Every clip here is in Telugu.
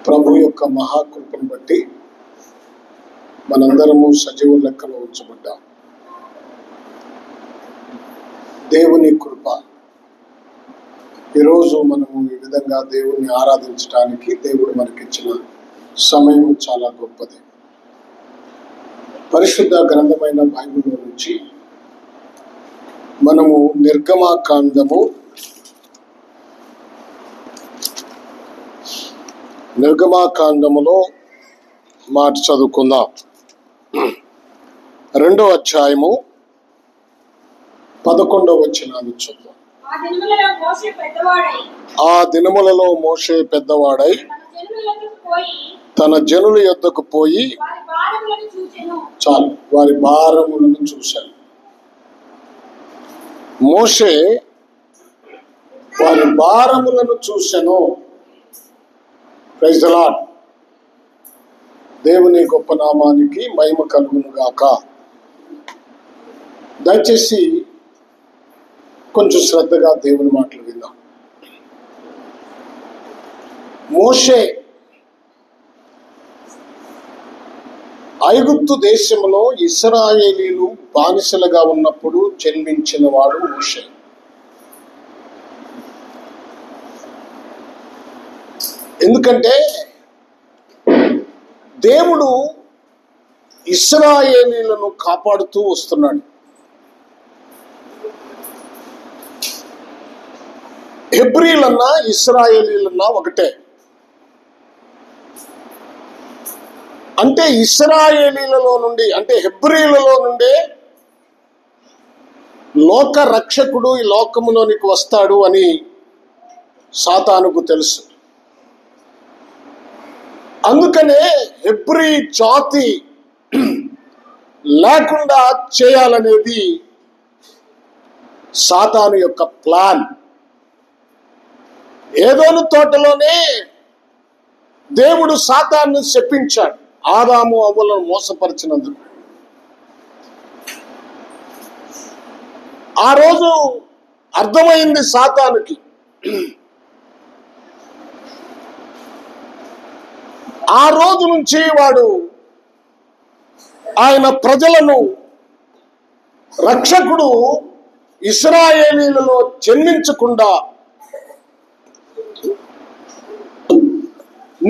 ప్రభు యొక్క మహాకృపను బట్టి మనందరము సజీవ లెక్కలో ఉంచబడ్డాం. దేవుని కృప, ఈరోజు మనము ఈ విధంగా దేవుణ్ణి ఆరాధించడానికి దేవుడు మనకిచ్చిన సమయం చాలా గొప్పది. పరిశుద్ధ గ్రంథమైన బైబిల్లో నుంచి మనము నిర్గమాకాండములో మాట చదువుకుందాం. 2వ అధ్యాయము 11వ వచనాన్ని చదువు. ఆ దినములలో మోషే పెద్దవాడై తన జనుల యొద్దకు పోయి చాలు వారి భారములను చూశాను. మోషే వారి భారములను చూశాను. Praise the Lord. దేవుని గొప్ప నామానికి మహిమ కలుగును గాక. దయచేసి కొంచెం శ్రద్ధగా దేవుని మాటలు విందాం. మోషే ఐగుప్తు దేశంలో ఇశ్రాయేలీలు బానిసలుగా ఉన్నప్పుడు జన్మించిన వాడు మోషే. ఎందుకంటే దేవుడు ఇశ్రాయేలీలను కాపాడుతూ వస్తున్నాడు. హెబ్రీలన్నా ఇశ్రాయేలీలన్నా ఒకటే. అంటే ఇశ్రాయేలీలలో నుండి, అంటే హెబ్రీలలో నుండే లోక రక్షకుడు ఈ లోకములోనికి వస్తాడు అని సాతానుకు తెలుసు. అందుకనే హెబ్రీ జాతి లేకుండా చేయాలనేది సాతాను యొక్క ప్లాన్. ఏదోను తోటలోనే దేవుడు సాతాను శపించాడు, ఆదాము అవ్వలను మోసపరిచినందుకు. ఆ రోజు అర్థమైంది సాతానుకి, ఆ రోజు నుంచి వాడు ఆయన ప్రజలను, రక్షకుడు ఇశ్రాయేలీలలో జన్మించకుండా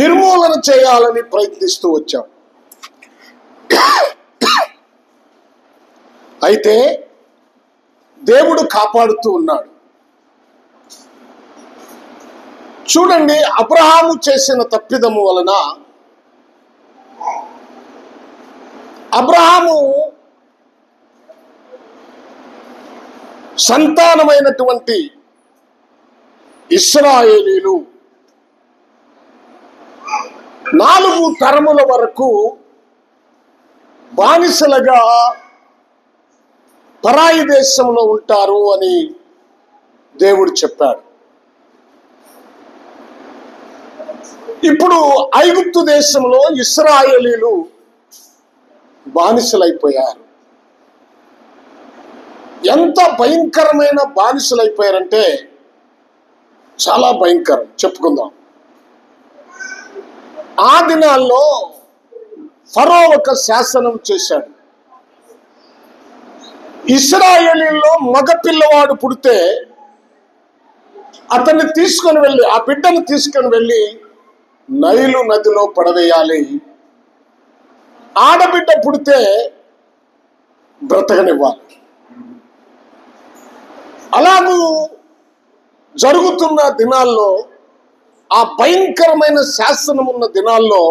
నిర్మూలన చేయాలని ప్రయత్నిస్తూ వచ్చాం. అయితే దేవుడు కాపాడుతూ ఉన్నాడు. చూడండి, అబ్రహాము చేసిన తప్పిదము వలన అబ్రహాము సంతానమైనటువంటి ఇశ్రాయేలీలు 4 తరముల వరకు బానిసలుగా పరాయి దేశంలో ఉంటారు అని దేవుడు చెప్పాడు. ఇప్పుడు ఐగుప్తు దేశంలో ఇశ్రాయేలీలు బానిసలైపోయారు. ఎంత భయంకరమైన బానిసలైపోయారంటే చాలా భయంకరం. చెప్పుకుందాం. ఆ దినాల్లో ఫరో ఒక శాసనం చేశాడు. ఇశ్రాయేలీల్లో మగ పిల్లవాడు పుడితే అతన్ని తీసుకొని వెళ్ళి, ఆ బిడ్డను తీసుకొని వెళ్ళి నైలు నదిలో పడవేయాలి. ఆడబిడ్డ పుడితే బ్రతకనివ్వాలి. అలాగూ జరుగుతున్న దినాల్లో, ఆ భయంకరమైన శాసనం ఉన్న దినాల్లో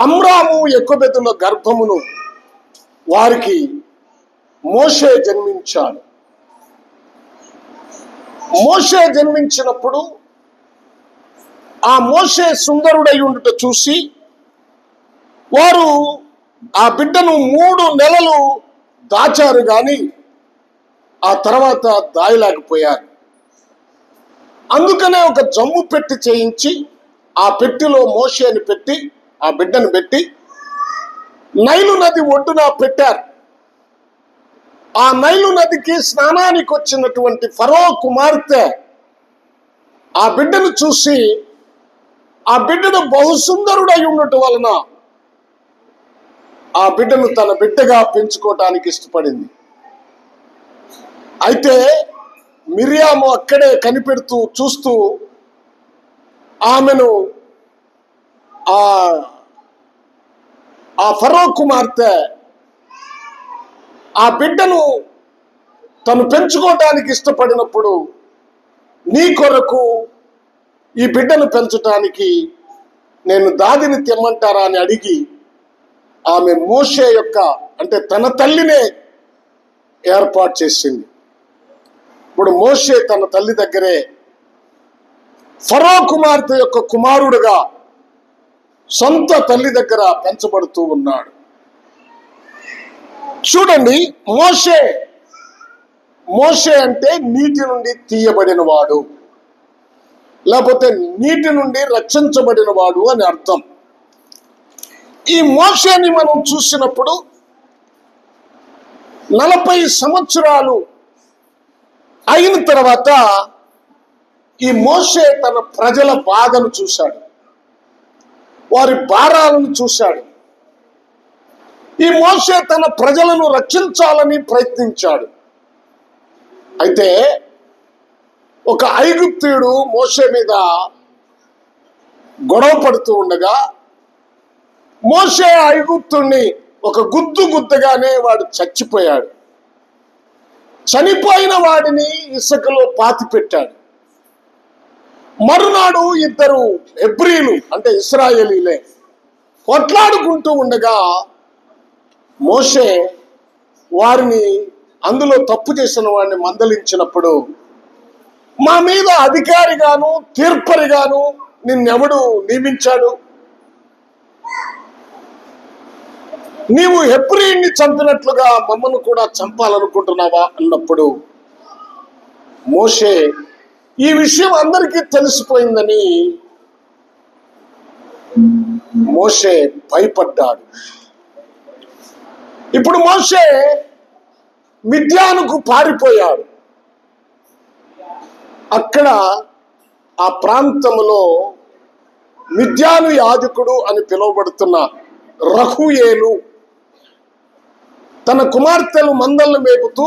అమ్రాము యొకోబెదుల గర్భమును వారికి మోషే జన్మించాడు. మోషే జన్మించినప్పుడు ఆ మోషే సుందరుడై ఉండుట చూసి వారు ఆ బిడ్డను 3 నెలలు దాచారు, కానీ ఆ తర్వాత దాయలేకపోయారు. అందుకనే ఒక జమ్ము పెట్టి చేయించి ఆ పెట్టిలో మోషేని పెట్టి, ఆ బిడ్డను పెట్టి నైలు నది ఒడ్డున పెట్టారు. ఆ నైలు నదికి స్నానానికి వచ్చినటువంటి ఫరో కుమార్తె ఆ బిడ్డను చూసి ఆ బిడ్డను బహుసుందరుడై ఉండటం వలన ఆ బిడ్డను తన బిడ్డగా పెంచుకోవటానికి ఇష్టపడింది. అయితే మిరియాము అక్కడే కనిపెడుతూ చూస్తూ ఆమెను ఆ ఫరో కుమార్తె ఆ బిడ్డను తను పెంచుకోవటానికి ఇష్టపడినప్పుడు, నీ కొరకు ఈ బిడ్డను పెంచటానికి నేను దాదిని తెమ్మంటారా అని అడిగి ఆమె మోషే యొక్క అంటే తన తల్లినే ఏర్పాటు చేసింది. ఇప్పుడు మోషే తన తల్లి దగ్గరే ఫరో కుమార్తె యొక్క కుమారుడుగా సొంత తల్లి దగ్గర పెంచబడుతూ ఉన్నాడు. చూడండి, మోషే అంటే నీటి నుండి తీయబడిన వాడు, లేకపోతే నీటి నుండి రక్షించబడిన వాడు అని అర్థం. ఈ మోషేని మనం చూసినప్పుడు 40 సంవత్సరాలు అయిన తర్వాత ఈ మోషే తన ప్రజల బాధను చూశాడు, వారి భారాలను చూశాడు. ఈ మోషే తన ప్రజలను రక్షించాలని ప్రయత్నించాడు. అయితే ఒక ఐగుప్తీయుడు మోషే మీద గొడవ పడుతూ ఉండగా మోషే ఐగుప్తుణ్ణి ఒక గుద్దగానే వాడు చచ్చిపోయాడు. చనిపోయిన వాడిని ఇసుకలో పాతి పెట్టాడు. మరునాడు ఇద్దరు హెబ్రీలు అంటే ఇశ్రాయేలీలే కొట్లాడుకుంటూ ఉండగా మోషే వారిని, అందులో తప్పు చేసిన వాడిని మందలించినప్పుడు, మా మీద అధికారిగాను తీర్పరిగాను నిన్నెవడు నియమించాడు? నీవు హెబ్రీని చంపినట్లుగా మమ్మను కూడా చంపాలనుకుంటున్నావా అన్నప్పుడు మోషే ఈ విషయం అందరికీ తెలిసిపోయిందని మోషే భయపడ్డాడు. ఇప్పుడు మోషే మిద్యానుకు పారిపోయాడు. అక్కడ ఆ ప్రాంతంలో మిద్యాను యాజకుడు అని పిలువబడుతున్న రహూయేలు తన కుమార్తెలు మందలను మేపుతూ,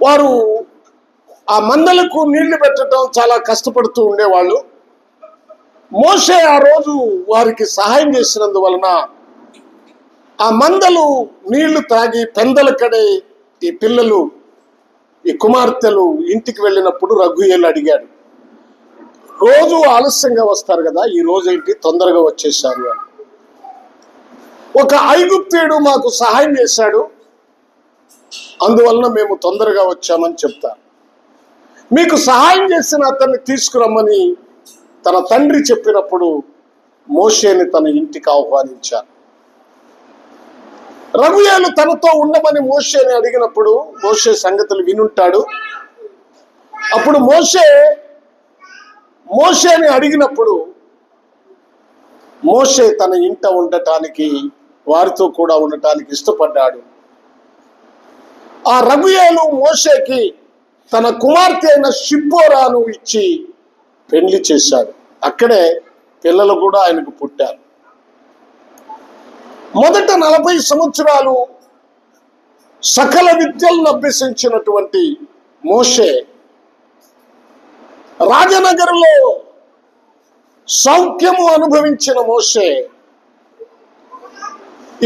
వారు ఆ మందలకు నీళ్లు పెట్టడం చాలా కష్టపడుతూ ఉండేవాళ్ళు. మోషే ఆ రోజు వారికి సహాయం చేసినందువలన ఆ మందలు నీళ్లు తాగి పెందలకడే ఈ పిల్లలు, ఈ కుమార్తెలు ఇంటికి వెళ్ళినప్పుడు రఘుయేలు అడిగాడు, రోజు ఆలస్యంగా వస్తారు కదా, ఈ రోజు ఏంటి తొందరగా వచ్చేసారు అని. ఒక ఐగుప్తీయుడు మాకు సహాయం చేశాడు, అందువలన మేము తొందరగా వచ్చామని చెప్తారు. మీకు సహాయం చేసిన అతన్ని తీసుకురమ్మని తన తండ్రి చెప్పినప్పుడు మోషేని తన ఇంటికి ఆహ్వానించారు. రఘుయేలు తనతో ఉండమని మోషేని అడిగినప్పుడు మోషే సంగతులు వినుంటాడు. అప్పుడు మోషేని అడిగినప్పుడు మోషే తన ఇంట ఉండటానికి, వారితో కూడా ఉండటానికి ఇష్టపడ్డాడు. ఆ రఘుయేలు మోషేకి తన కుమార్తె అయిన షిప్పోరాను ఇచ్చి పెళ్లి చేశాడు. అక్కడే పిల్లలు కూడా ఆయనకు పుట్టారు. మొదట 40 సంవత్సరాలు సకల విద్యలను అభ్యసించినటువంటి మోషే రాజనగర్లో సౌఖ్యము అనుభవించిన మోషే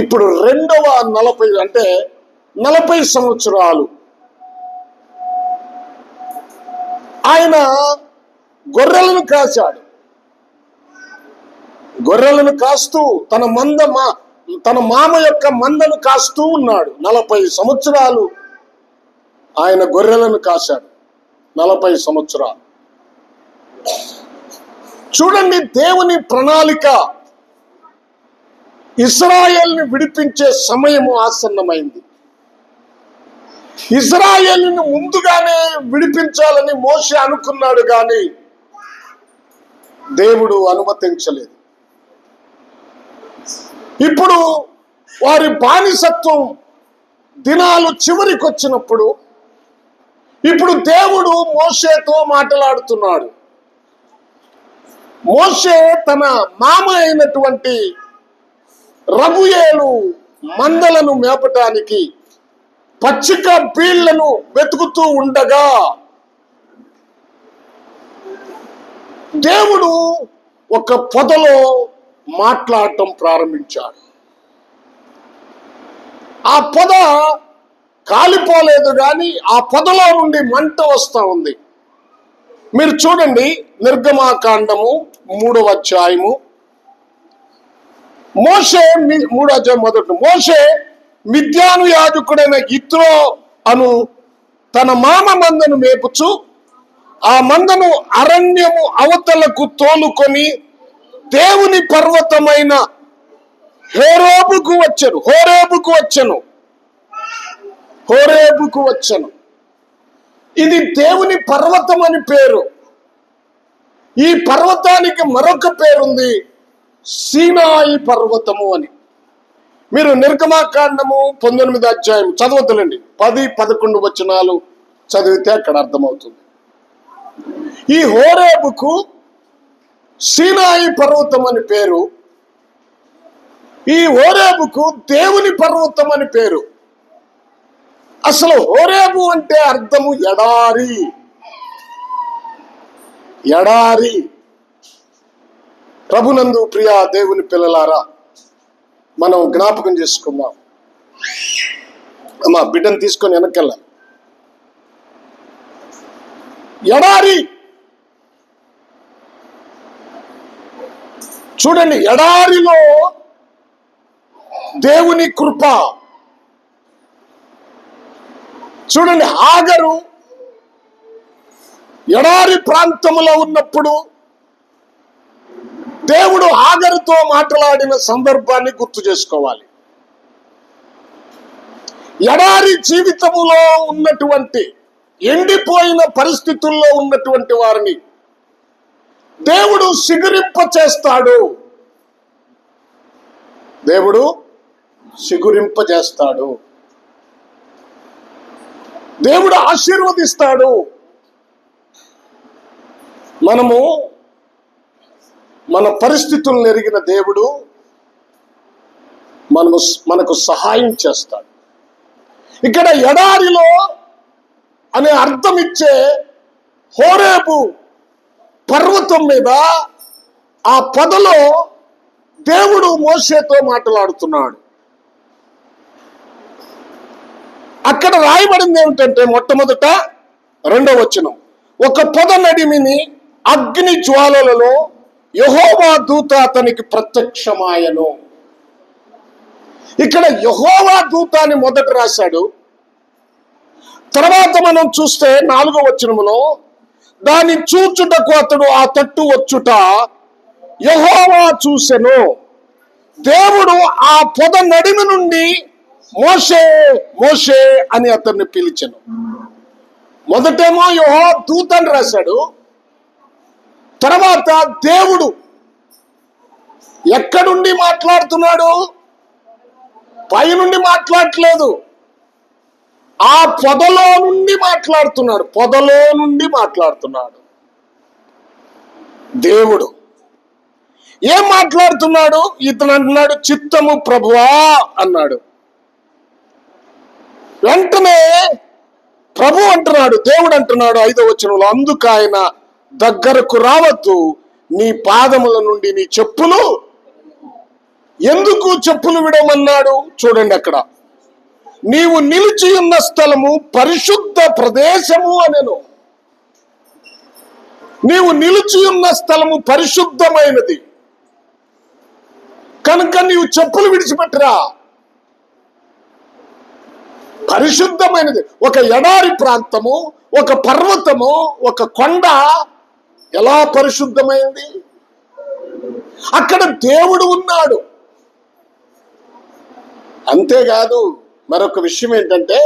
ఇప్పుడు రెండవ 40 సంవత్సరాలు ఆయన గొర్రెలను కాచాడు. గొర్రెలను కాస్తూ తన మామ యొక్క మందను కాస్తూ ఉన్నాడు. 40 సంవత్సరాలు ఆయన గొర్రెలను కాశాడు. 40 సంవత్సరాలు. చూడండి, దేవుని ప్రణాళిక ఇశ్రాయేలుని విడిపించే సమయము ఆసన్నమైంది. ఇశ్రాయేలుని ముందుగానే విడిపించాలని మోషే అనుకున్నాడు, కానీ దేవుడు అనుమతించలేదు. ఇప్పుడు వారి బానిసత్వం దినాలు చివరికి వచ్చినప్పుడు ఇప్పుడు దేవుడు మోషేతో మాట్లాడుతున్నాడు. మోషే తన మామ అయినటువంటి రగుయేలు మందలను మేపటానికి పచ్చిక బీళ్లను వెతుకుతూ ఉండగా దేవుడు ఒక పొదలో మాట్లాడటం ప్రారంభించాడు. ఆ పొద కాలిపోలేదు, కానీ ఆ పొదలో నుండి మంట వస్తూ ఉంది. మీరు చూడండి, నిర్గమాకాండము 3వ అధ్యాయము, మోషే 3వ అధ్యాయం మొదటి. మోషే మిద్యాను యాజకుడైన యిత్రో అను తన మామ మందను మేపుచు ఆ మందను అరణ్యము అవతలకు తోలుకొని దేవుని పర్వతమైన హోరేబుకు వచ్చెను. ఇది దేవుని పర్వతం అని పేరు. ఈ పర్వతానికి మరొక పేరుంది, సీనాయి పర్వతము అని. మీరు నిర్గమాకాండము 19వ అధ్యాయం చదవద్దులండి, 10-11 వచనాలు చదివితే అక్కడ అర్థమవుతుంది. ఈ హోరేబుకు సీనాయి పర్వతం అని పేరు. ఈ హోరేబుకు దేవుని పర్వతం అని పేరు. అసలు హోరేబు అంటే అర్థము ఎడారి. ఎడారి. ప్రభునందు ప్రియ దేవుని పిల్లలారా, మనం జ్ఞాపకం చేసుకుందాం. అమ్మా, బిడ్డను తీసుకొని వెనకెళ్ళాలి. ఎడారి. చూడండి, ఎడారిలో దేవుని కృప. చూడండి, హాగరు ఎడారి ప్రాంతంలో ఉన్నప్పుడు దేవుడు హాగరుతో మాట్లాడిన సందర్భాన్ని గుర్తు చేసుకోవాలి. ఎడారి జీవితములో ఉన్నటువంటి, ఎండిపోయిన పరిస్థితుల్లో ఉన్నటువంటి వారిని దేవుడు సిగురింప చేస్తాడు. దేవుడు సిగురింప చేస్తాడు. దేవుడు ఆశీర్వదిస్తాడు. మనము మన పరిస్థితులను ఎరిగిన దేవుడు మనకు సహాయం చేస్తాడు. ఇక్కడ ఎడారిలో అనే అర్థం ఇచ్చే హోరేబు పర్వతం మీద ఆ పొదలో దేవుడు మోషేతో మాట్లాడుతున్నాడు. అక్కడ రాయబడింది ఏమిటంటే, మొట్టమొదట 2వ వచనం, ఒక పొద నడిమిని అగ్ని జ్వాలలలో యెహోవా దూత అతనికి ప్రత్యక్షమాయను. ఇక్కడ యెహోవా దూత అని మొదట రాశాడు. తర్వాత మనం చూస్తే 4వ వచనములో, దాన్ని చూచుటకు అతడు ఆ తట్టు వచ్చుట యెహోవా చూసెను. దేవుడు ఆ పొద నడిమి నుండి మోషే మోషే అని అతన్ని పిలిచెను. మొదటేమో యెహోవా దూత అని రాశాడు. తర్వాత దేవుడు ఎక్కడుండి మాట్లాడుతున్నాడు? పైనుండి మాట్లాడట్లేదు, ఆ పొదలో నుండి మాట్లాడుతున్నాడు. పొదలో నుండి మాట్లాడుతున్నాడు దేవుడు. ఏం మాట్లాడుతున్నాడు? ఇతను అంటున్నాడు, చిత్తము ప్రభువా అన్నాడు. వెంటనే ప్రభు అంటున్నాడు, దేవుడు అంటున్నాడు 5వ వచనంలో, అందుకు ఆయన దగ్గరకు రావద్దు, నీ పాదముల నుండి నీ చెప్పులు. ఎందుకు చెప్పులు విడమన్నాడు? చూడండి, అక్కడ నీవు నిలిచి ఉన్న స్థలము పరిశుద్ధ ప్రదేశము అనెను. నీవు నిలిచి ఉన్న స్థలము పరిశుద్ధమైనది కనుక నీవు చెప్పులు విడిచిపెట్టరా. పరిశుద్ధమైనది. ఒక ఎడారి ప్రాంతము, ఒక పర్వతము, ఒక కొండ ఎలా పరిశుద్ధమైంది? అక్కడ దేవుడు ఉన్నాడు. అంతేకాదు, మరొక విషయం ఏంటంటే,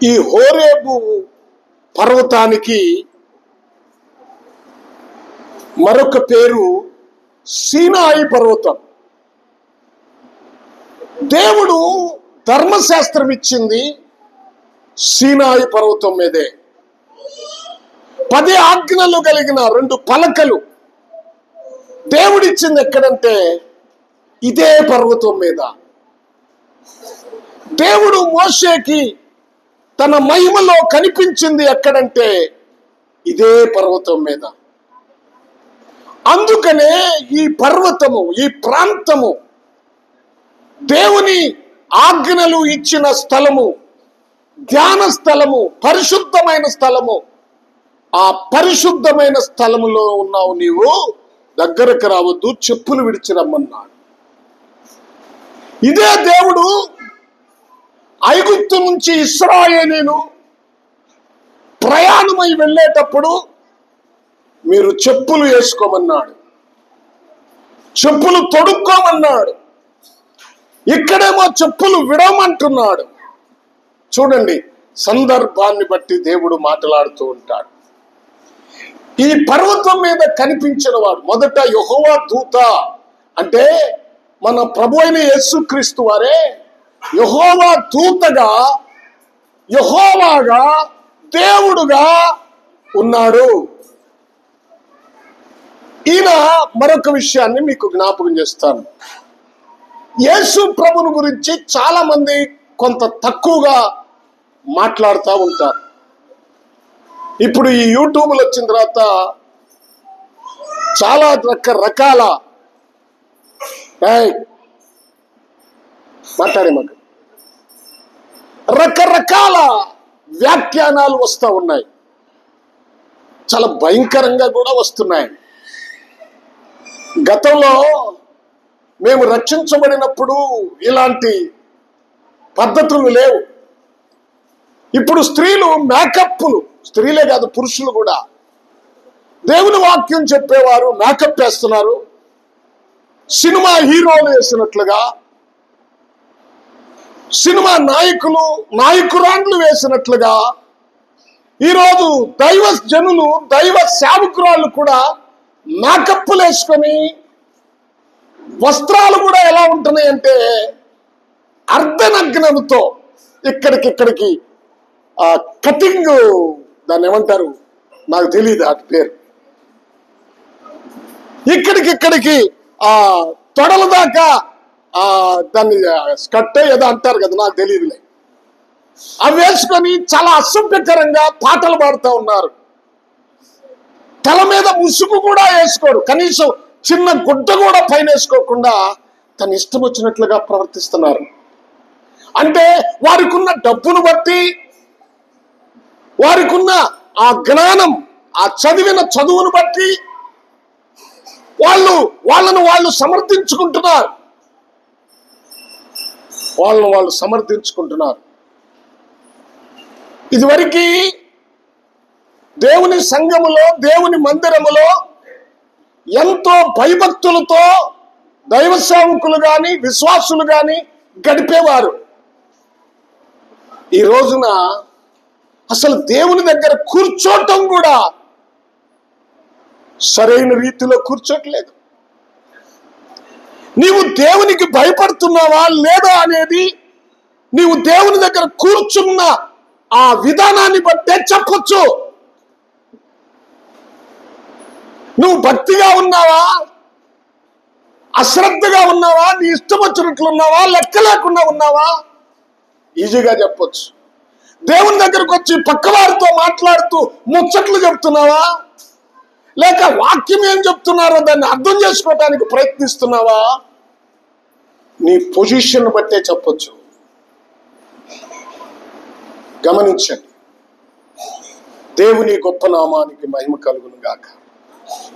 ఈ హోరేబు పర్వతానికి మరొక పేరు సీనాయి పర్వతం. దేవుడు ధర్మశాస్త్రం ఇచ్చింది సీనాయి పర్వతం మీదే. 10 ఆజ్ఞలు కలిగిన 2 పలకలు దేవుడిచ్చింది ఎక్కడంటే ఇదే పర్వతం మీద. దేవుడు మోషేకి తన మహిమలో కనిపించింది ఎక్కడంటే ఇదే పర్వతం మీద. అందుకనే ఈ పర్వతము, ఈ ప్రాంతము దేవుని ఆజ్ఞలు ఇచ్చిన స్థలము, ధ్యాన స్థలము, పరిశుద్ధమైన స్థలము. ఆ పరిశుద్ధమైన స్థలములో ఉన్నావు నీవు, దగ్గరకు రావద్దు, చెప్పులు విడిచి రమ్మన్నాడు. ఇదే దేవుడు ఐగుప్తు నుంచి ఇశ్రాయేలీయులు ప్రయాణమై వెళ్ళేటప్పుడు మీరు చెప్పులు వేసుకోమన్నాడు, చెప్పులు తొడుక్కోమన్నాడు. ఇక్కడేమో చెప్పులు విడవమంటున్నాడు. చూడండి, సందర్భాన్ని బట్టి దేవుడు మాట్లాడుతూ ఉంటాడు. ఈ పర్వతం మీద కనిపించిన వాడు మొదట యెహోవా దూత, అంటే మన ప్రభు అయిన యేసుక్రీస్తు వారే యెహోవా దూతగా, యెహోవాగా, దేవుడుగా ఉన్నాడు. ఈయన మరొక విషయాన్ని మీకు జ్ఞాపకం చేస్తాను. యేసు ప్రభుని గురించి చాలా మంది కొంత తక్కువగా మాట్లాడుతూ ఉంటారు. ఇప్పుడు ఈ యూట్యూబ్లు వచ్చిన తర్వాత చాలా రకరకాల రకరకాల వ్యాఖ్యానాలు వస్తూ ఉన్నాయి. చాలా భయంకరంగా కూడా వస్తున్నాయి. గతంలో మేము రక్షించబడినప్పుడు ఇలాంటి పద్ధతులు లేవు. ఇప్పుడు స్త్రీలు మేకప్లు, స్త్రీలే కాదు పురుషులు కూడా దేవుని వాక్యం చెప్పేవారు మేకప్ వేస్తున్నారు. సినిమా హీరోలు వేసినట్లుగా, సినిమా నాయకులు, నాయకురాండ్లు వేసినట్లుగా ఈరోజు దైవ జనులు, దైవ సేవకురాళ్ళు కూడా మేకప్లు వేసుకొని, వస్త్రాలు కూడా ఎలా ఉంటున్నాయంటే అర్ధనగ్నంతో ఇక్కడికి కటింగ్, దాన్ని ఏమంటారు నాకు తెలియదు ఆ పేరు, ఇక్కడికి తొడల దాకా దాన్ని స్కర్ట్ ఏదో అంటారు కదా, నాకు తెలియదులే. అవి వేసుకొని చాలా అసభ్యకరంగా పాటలు పాడుతూ ఉన్నారు. తల మీద ముసుగు కూడా వేసుకోరు, కనీసం చిన్న గుడ్డ కూడా పైన వేసుకోకుండా తన ఇష్టం వచ్చినట్లుగా ప్రవర్తిస్తున్నారు. అంటే వారికి ఉన్న డబ్బును బట్టి, వారికి ఉన్న ఆ జ్ఞానం, ఆ చదివిన చదువును బట్టి వాళ్ళను సమర్థించుకుంటున్నారు, వాళ్ళు సమర్థించుకుంటున్నారు. ఇదివరకు దేవుని సంఘములో, దేవుని మందిరములో ఎంతో భయభక్తులతో దైవ సేవకులు గాని, విశ్వాసులు గాని గడిపేవారు. ఈ రోజున అసలు దేవుని దగ్గర కూర్చోటం కూడా సరైన రీతిలో కూర్చోట్లేదు. నీవు దేవునికి భయపడుతున్నావా లేదా అనేది నీవు దేవుని దగ్గర కూర్చున్న ఆ విధానాన్ని బట్టే చెప్పొచ్చు. నువ్వు భక్తిగా ఉన్నావా, అశ్రద్ధగా ఉన్నావా, నీ ఇష్టం వచ్చినట్లు ఉన్నావా, లెక్క లేకుండా ఉన్నావా, ఈజీగా చెప్పొచ్చు. దేవుని దగ్గరకు వచ్చి పక్కవారితో మాట్లాడుతూ ముచ్చట్లు చెప్తున్నావా, లేక వాక్యం ఏం చెప్తున్నారో దాన్ని అర్థం చేసుకోవడానికి ప్రయత్నిస్తున్నావా, నీ పొజిషన్ బట్టే చెప్పొచ్చు. గమనించండి. దేవుని గొప్ప నామానికి మహిమ కలుగును గాక.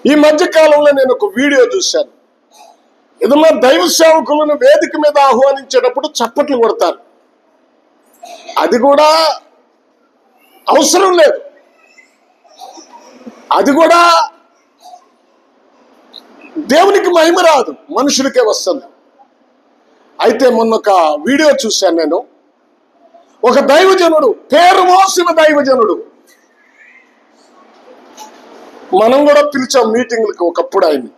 ఈ మధ్య కాలంలో నేను ఒక వీడియో చూశాను. ఏదన్నా దైవ సేవకులను వేదిక మీద ఆహ్వానించేటప్పుడు చప్పట్లు కొడతారు. అది కూడా అవసరం లేదు, అది కూడా దేవునికి మహిమ రాదు, మనుషులకే వస్తుంది. అయితే మొన్న ఒక వీడియో చూశాను నేను. ఒక దైవజనుడు, పేరు మోసిన దైవజనుడు, మనం కూడా పిలిచాం మీటింగ్లకు ఒకప్పుడు ఆయన్ని.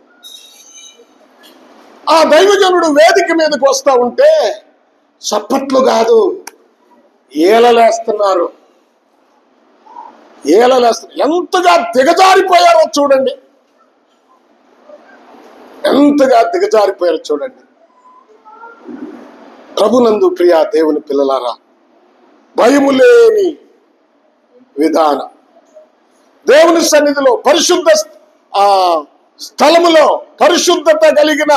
ఆ దైవజనుడు వేదిక మీదకి వస్తా ఉంటే చప్పట్లు కాదు, ఏలలేస్తున్నారు. ఏలలేస్తారు. ఎంతగా దిగజారిపోయారో చూడండి, ఎంతగా దిగజారిపోయారో చూడండి. ప్రభునందు ప్రియా దేవుని పిల్లలారా, భయము లేని విధానం, దేవుని సన్నిధిలో పరిశుద్ధ స్థలములో పరిశుద్ధత కలిగిన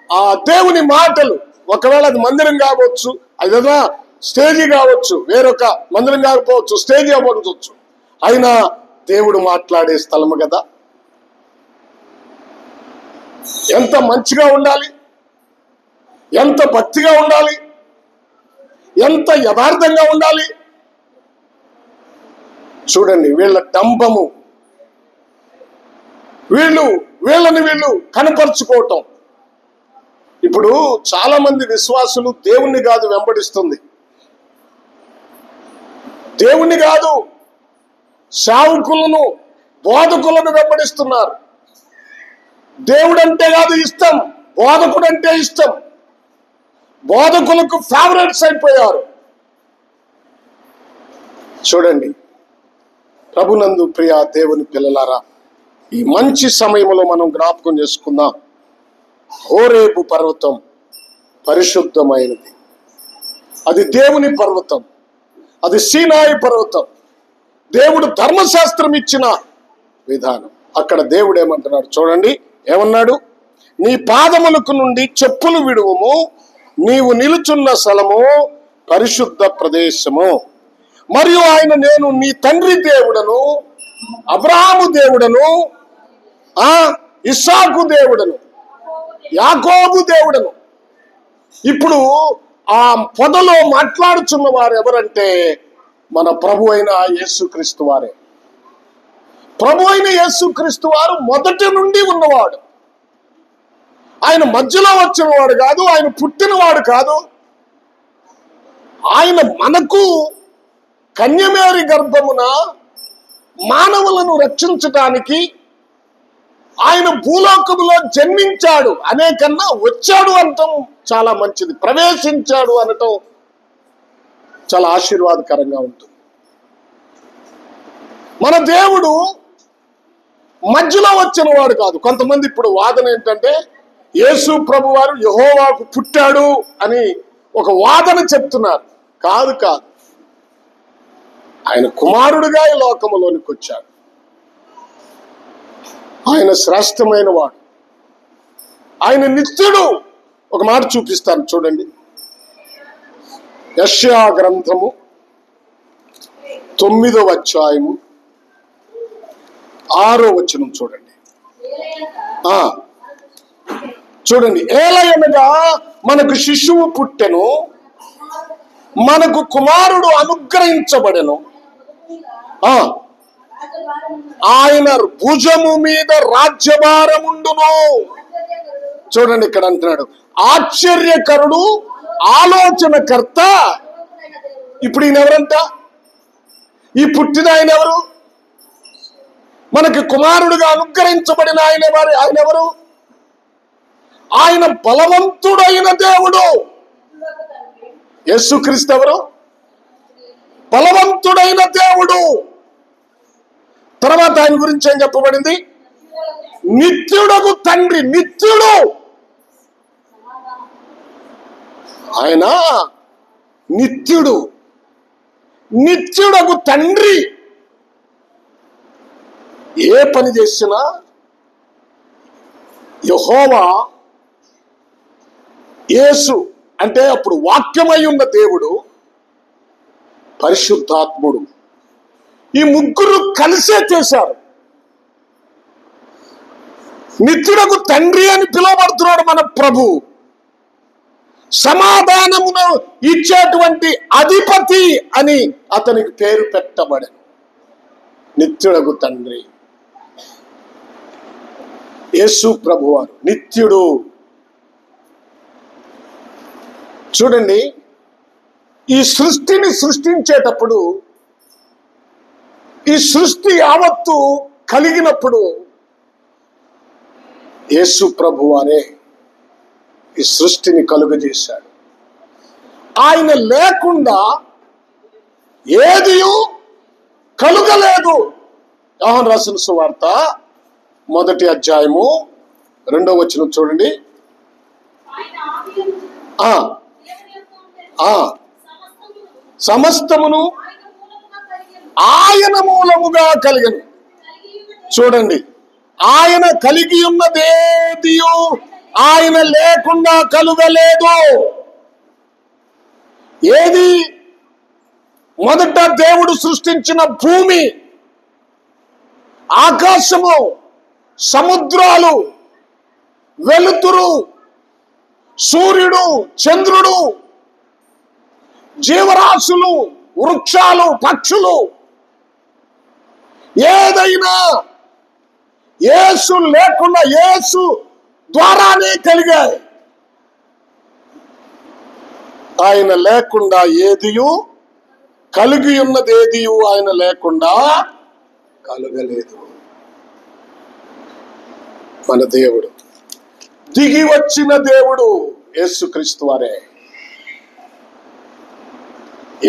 ఆ దేవుని మాటలు, ఒకవేళ అది మందిరం కావచ్చు, అదేనా స్టేజీ కావచ్చు, వేరొక మందిరం కాకపోవచ్చు, స్టేజీ అవ్వచ్చు, అయినా దేవుడు మాట్లాడే స్థలము కదా. ఎంత మంచిగా ఉండాలి, ఎంత భక్తిగా ఉండాలి, ఎంత యథార్థంగా ఉండాలి. చూడండి వీళ్ళ డంబము, వీళ్ళని వీళ్ళు కనపరుచుకోవటం. ఇప్పుడు చాలా మంది విశ్వాసులు దేవుణ్ణి కాదు వెంబడిస్తుంది, దేవుణ్ణి కాదు సేవకులను బోధకులను వెంబడిస్తున్నారు. దేవుడంటే కాదు ఇష్టం, బోధకుడు అంటే ఇష్టం. బోధకులకు ఫేవరెట్స్ అయిపోయారు. చూడండి ప్రభునందు ప్రియా దేవుని పిల్లలారా, ఈ మంచి సమయంలో మనం జ్ఞాపకం చేసుకుందాం. హోరేబు పర్వతం పరిశుద్ధమైనది, అది దేవుని పర్వతం, అది సీనాయి పర్వతం, దేవుడు ధర్మశాస్త్రం ఇచ్చిన విధానం. అక్కడ దేవుడు ఏమంటున్నాడు చూడండి, ఏమన్నాడు? నీ పాదములకు నుండి చెప్పులు విడువము, నీవు నిలుచున్న స్థలము పరిశుద్ధ ప్రదేశము. మరియు ఆయన, నేను నీ తండ్రి దేవుడను, అబ్రహాము దేవుడను, ఇస్సాకు దేవుడను, యాకోబు దేవుడను. ఇప్పుడు ఆ పొదలో మాట్లాడుచున్న వారు ఎవరంటే మన ప్రభు అయిన యేసుక్రీస్తు వారే. ప్రభు అయిన యేసుక్రీస్తు వారు మొదటి నుండి ఉన్నవాడు. ఆయన మధ్యలో వచ్చినవాడు కాదు, ఆయన పుట్టినవాడు కాదు. ఆయన మనకు కన్యమేరీ గర్భమున మానవులను రక్షించటానికి ఆయన భూలోకములో జన్మించాడు అనే కన్నా వచ్చాడు అనటం చాలా మంచిది, ప్రవేశించాడు అనటం చాలా ఆశీర్వాదకరంగా ఉంటుంది. మన దేవుడు మధ్యలో వచ్చిన వాడు కాదు. కొంతమంది ఇప్పుడు వాదన ఏంటంటే యేసు ప్రభు వారు యెహోవాకు పుట్టాడు అని ఒక వాదన చెప్తున్నారు. కాదు కాదు, ఆయన కుమారుడుగా ఈ లోకములోనికి వచ్చాడు. ఆయన శ్రేష్టమైన వాడు, ఆయన నిత్యుడు. ఒక మాట చూపిస్తాను చూడండి, యెషయా గ్రంథము 9వ అధ్యాయము 6వ వచనం చూడండి. చూడండి, ఏలయనగా మనకు శిశువు పుట్టెను, మనకు కుమారుడు అనుగ్రహించబడెను, ఆయన భుజము మీద రాజ్యభారముండును. చూడండి ఇక్కడ అంటున్నాడు, ఆశ్చర్యకరుడు, ఆలోచనకర్త. ఇప్పుడు ఈయన ఎవరంట? ఈ పుట్టిన ఆయన ఎవరు? మనకి కుమారుడుగా అనుగ్రహించబడిన ఆయన ఎవరు? ఆయన బలవంతుడైన దేవుడు. యేసుక్రీస్తు ఎవరు? బలవంతుడైన దేవుడు. తర్వాత ఆయన గురించి ఏం చెప్పబడింది? నిత్యుడగు తండ్రి. నిత్యుడు ఆయన, నిత్యుడు, నిత్యుడగు తండ్రి. ఏ పని చేసినా యెహోవా, యేసు అంటే అప్పుడు వాక్యమై ఉన్న దేవుడు, పరిశుద్ధాత్ముడు, ఈ ముగ్గురు కలిసే చేశారు. నిత్యుడకు తండ్రి అని పిలువబడుతున్నాడు మన ప్రభు. సమాధానమును ఇచ్చేటువంటి అధిపతి అని అతనికి పేరు పెట్టబడెను. నిత్యుడకు తండ్రి యేసు ప్రభువారు నిత్యుడు. చూడండి, ఈ సృష్టిని సృష్టించేటప్పుడు, ఈ సృష్టి యావత్తు కలిగినప్పుడు యేసు ప్రభువారే ఈ సృష్టిని కలుగజేశాడు. ఆయన లేకుండా ఏదియు కలుగలేదు. యోహాను రాసిన సువార్త 1వ అధ్యాయము 2వ వచనం చూడండి. సమస్తమును ఆయన మూలముగా కలిగను. చూడండి, ఆయన కలిగి ఉన్నదేదియు ఆయన లేకుండా కలుగలేదు. ఏది? మొదట దేవుడు సృష్టించిన భూమి, ఆకాశము, సముద్రాలు, వెలుతురు, సూర్యుడు, చంద్రుడు, జీవరాశులు, వృక్షాలు, పక్షులు, ఏదైనా యేసు లేకుండా, యేసు ద్వారానే కలిగాయి. ఆయన లేకుండా ఏదియు, కలిగి ఉన్నదేదియు ఆయన లేకుండా కలగలేదు. మన దేవుడు, దిగి వచ్చిన దేవుడు యేసుక్రీస్తు వారే.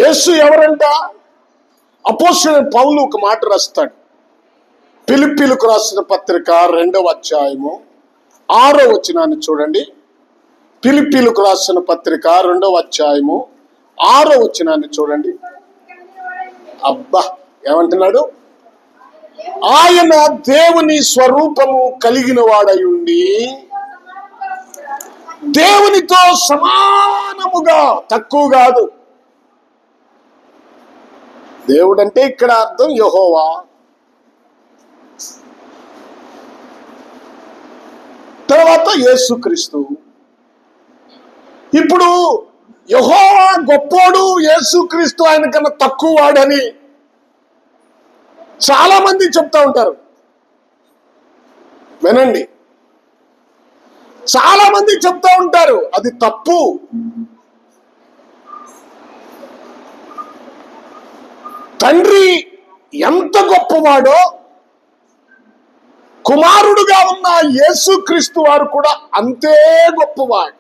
యేసు ఎవరంట? అపోస్తలుడైన పౌలు ఒక మాట రాస్తాడు. ఫిలిప్పీయులకు రాసిన పత్రిక 2వ అధ్యాయము 6వ వచనాన్ని చూడండి. ఫిలిప్పీయులకు రాసిన పత్రిక 2వ అధ్యాయము 6వ వచనాన్ని చూడండి. అబ్బా, ఏమంటున్నాడు? ఆయన దేవుని స్వరూపము కలిగిన వాడై ఉండి దేవునితో సమానముగా, తక్కువ కాదు. దేవుడు అంటే ఇక్కడ అర్థం యెహోవా. తర్వాత యేసుక్రీస్తు. ఇప్పుడు యెహోవా గొప్పోడు, యేసుక్రీస్తు ఆయన కన్నా తక్కువ వాడని చాలా మంది చెప్తా ఉంటారు. వినండి, చాలా మంది చెప్తా ఉంటారు, అది తప్పు. తండ్రి ఎంత గొప్పవాడో కుమారుడుగా ఉన్న యేసుక్రీస్తు వారు కూడా అంతే గొప్పవాడు.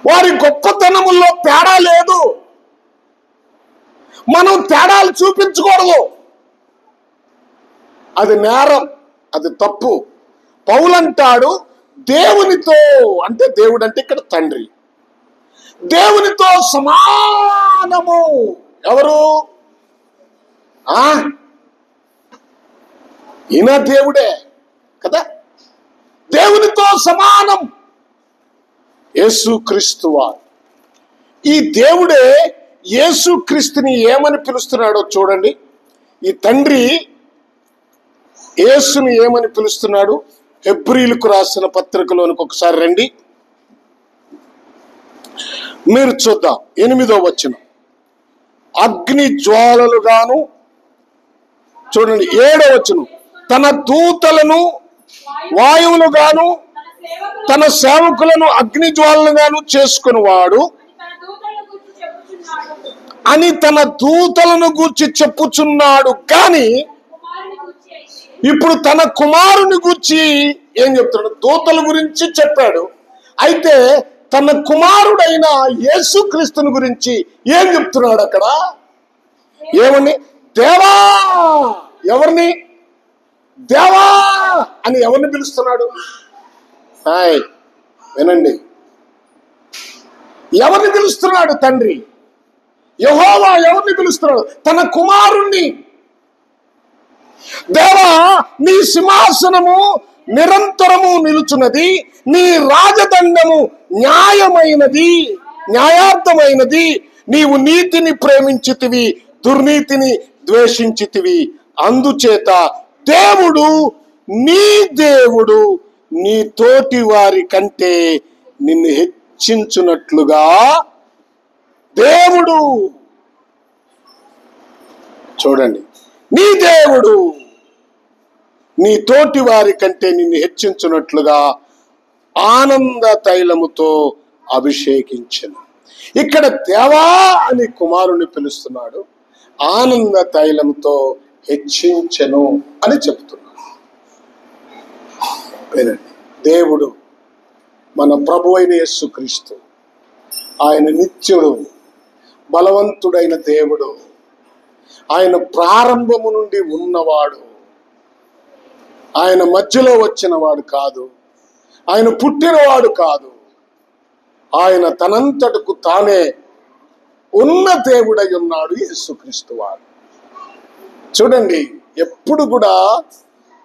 వారి గొప్పతనముల్లో తేడా లేదు. మనం తేడాలు చూపించకూడదు. అది నేరం, అది తప్పు. పౌలు అంటాడు, దేవునితో, అంటే దేవుడు అంటే ఇక్కడ తండ్రి, దేవునితో సమానము. ఎవరు? ఈయన దేవుడే కదా. దేవునితో సమానం యేసుక్రీస్తు వారు. ఈ దేవుడే యేసుక్రీస్తుని ఏమని పిలుస్తున్నాడో చూడండి. ఈ తండ్రి యేసుని ఏమని పిలుస్తున్నాడు? హెబ్రీయులకు రాసిన పత్రికలోనికి ఒకసారి రండి, మీరు చూద్దాం. 8వ వచనం. అగ్ని జ్వాలలుగాను, చూడండి 7వ వచనం. తన దూతలను వాయువులుగాను తన సేవకులను అగ్ని జ్వాలలుగాను చేసుకునివాడు అని తన దూతలను గూర్చి చెప్పుచున్నాడు. కానీ ఇప్పుడు తన కుమారుని గూర్చి ఏం చెప్తున్నాడు? దూతల గురించి చెప్పాడు. అయితే తన కుమారుడైన యేసుక్రీస్తుని గురించి ఏం చెప్తున్నాడు అక్కడ? ఏమని? దేవా. ఎవరిని? దేవా అని ఎవరిని పిలుస్తున్నాడు? వినండి, ఎవరిని పిలుస్తున్నాడు? తండ్రి యెహోవా ఎవరిని పిలుస్తున్నాడు? తన కుమారుణ్ణి. దేవా, నీ సింహాసనము నిరంతరము నిలుచున్నది, నీ రాజదండము న్యాయమైనది, న్యాయార్థమైనది. నీవు నీతిని ప్రేమించితివి, దుర్నీతిని ద్వేషించితివి. అందుచేత దేవుడు, నీ దేవుడు నీ తోటి వారి కంటే నిన్ను హెచ్చించున్నట్లుగా దేవుడు, చూడండి, నీ దేవుడు నీ తోటి వారి కంటే నిన్ను హెచ్చించున్నట్లుగా ఆనంద తైలముతో అభిషేకించెను. ఇక్కడ దేవా అని కుమారుని పిలుస్తున్నాడు, ఆనంద తైలముతో హెచ్చించెను అని చెప్తున్నాడు. దేవుడు మన ప్రభు అయిన యేసుక్రీస్తు, ఆయన నిత్యుడు, బలవంతుడైన దేవుడు. ఆయన ప్రారంభము నుండి ఉన్నవాడు, ఆయన మధ్యలో వచ్చినవాడు కాదు, ఆయన పుట్టినవాడు కాదు. ఆయన తనంతటకు తానే ఉన్న దేవుడై ఉన్నాడు యేసుక్రీస్తు వారు. చూడండి, ఎప్పుడు కూడా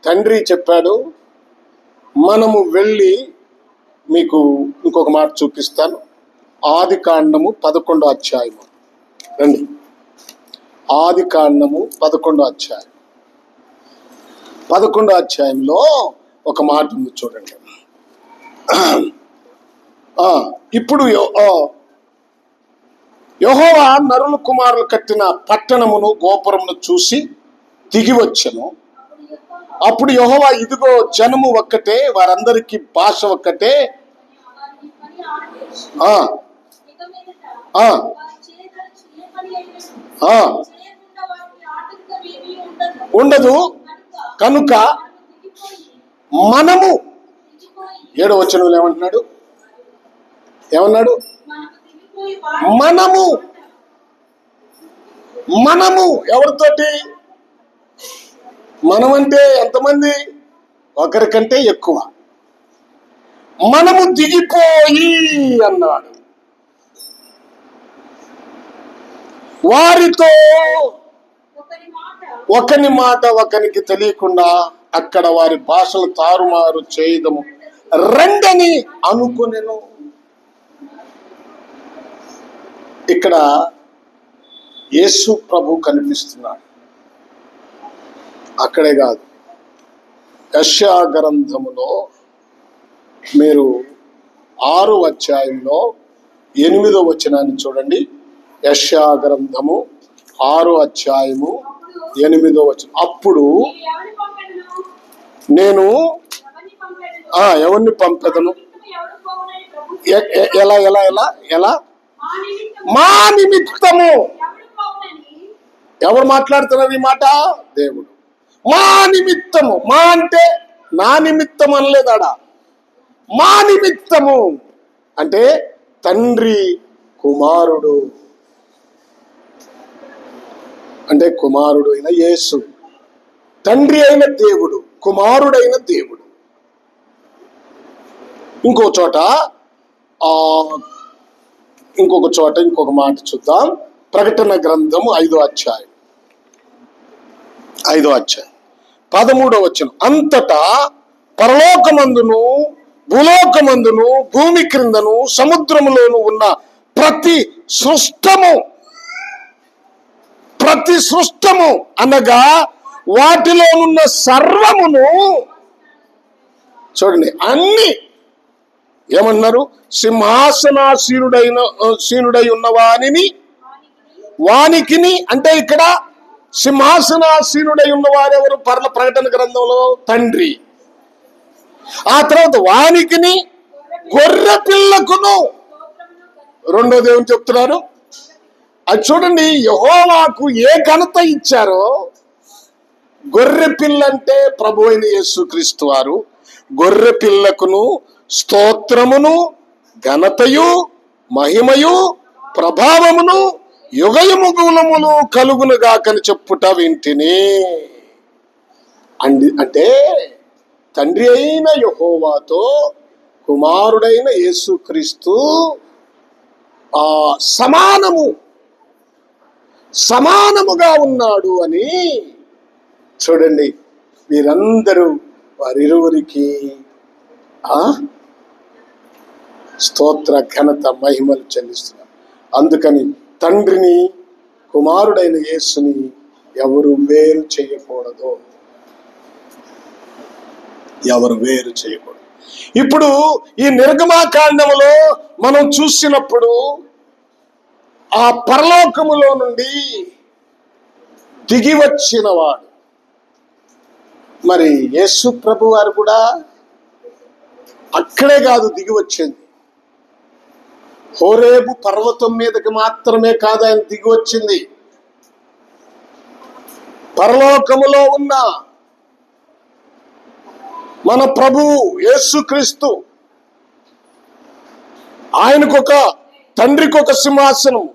తండ్రి చెప్పాడు. మనము వెళ్ళి మీకు ఇంకొక మాట చూపిస్తాను. ఆది కాండము 11వ అధ్యాయము రండి. ఆది కాండము 11వ అధ్యాయం 11వ అధ్యాయంలో ఒక మాట ఉంది చూడండి. ఇప్పుడు యెహోవా నరుల కుమారులు కట్టిన పట్టణమును గోపురమును చూసి దిగి వచ్చెను. అప్పుడు యెహోవా, ఇదిగో జనము ఒక్కటే, వారందరికీ భాష ఒక్కటే, ఉండదు కనుక మనము 7వ వచనంలో ఏమన్నాడు? మనము ఎవరితోటి? మనమంటే ఎంతమంది? ఒకరికంటే ఎక్కువ. మనము దిగిపోయి అన్నాడు. వారితో ఒకని మాట ఒకనికి తెలియకుండా అక్కడ వారి భాషలు తారుమారు చేయదము రండని అనుకునేను. ఇక్కడ యేసు ప్రభు కనిపిస్తున్నాడు. అక్కడే కాదు, యెషయా గ్రంథములో మీరు 6వ అధ్యాయంలో 8వ వచనాన్ని చూడండి. యెషయా గ్రంథము 6వ అధ్యాయము 8వ వచనం. అప్పుడు నేను ఎవరిని పంపెదను? ఎలా ఎలా ఎలా ఎలా మా నిమిత్తము. ఎవరు మాట్లాడుతున్నారు ఈ మాట? దేవుడు. మా నిమిత్తము. మా అంటే నా నిమిత్తం అనలేదాడా? మా నిమిత్తము అంటే తండ్రి కుమారుడు, అంటే కుమారుడు అయిన యేసు, తండ్రి అయిన దేవుడు, కుమారుడైన దేవుడు. ఇంకొక చోట ఇంకొక మాట చూద్దాం. ప్రకటన గ్రంథము 5వ అధ్యాయం 13వ వచనం. అంతటా పరలోకమందును భూలోకమందును భూమి క్రిందను సముద్రములోను ఉన్న ప్రతి సృష్టము అనగా వాటిలో ఉన్న సర్వమును, చూడండి, అన్ని ఏమన్నారు? సింహాసనాసీనుడై ఉన్న వానికిని అంటే ఇక్కడ సింహాసనాసీనుడై ఉన్న వారెవరు? ప్రకటన గ్రంథంలో తండ్రి. ఆ తర్వాత వానికిని గొర్రె పిల్లకును. రెండో దేవుని చెప్తున్నారు. అది చూడండి, యెహోవాకు ఏ ఘనత ఇచ్చారో. గొర్రె పిల్ల అంటే ప్రభు అయిన యేసుక్రీస్తు వారు. గొర్రె పిల్లకును స్తోత్రమును ఘనతయు మహిమయు ప్రభావమును యుగయుగములు కలుగునుగాకని చెప్పుట వింటిని. అంటే తండ్రి అయిన యెహోవాతో కుమారుడైన యేసుక్రీస్తు సమానముగా ఉన్నాడు అని చూడండి. వీరందరూ వారిరువురికి స్తోత్ర ఘనత మహిమలు చెల్లిస్తున్నారు. అందుకని తండ్రిని కుమారుడైన యేసుని ఎవరు వేరు చేయకూడదు. ఇప్పుడు ఈ నిర్గమాకాండములో మనం చూసినప్పుడు ఆ పరలోకములో నుండి దిగి వచ్చిన వాడు మరి యేసు ప్రభు వారు కూడా అక్కడే కాదు దిగి వచ్చింది. హోరేబు పర్వతం మీదకి మాత్రమే కాదు ఆయన దిగి వచ్చింది. పరలోకములో ఉన్న మన ప్రభువు యేసుక్రీస్తు, తండ్రికి ఒక సింహాసనం,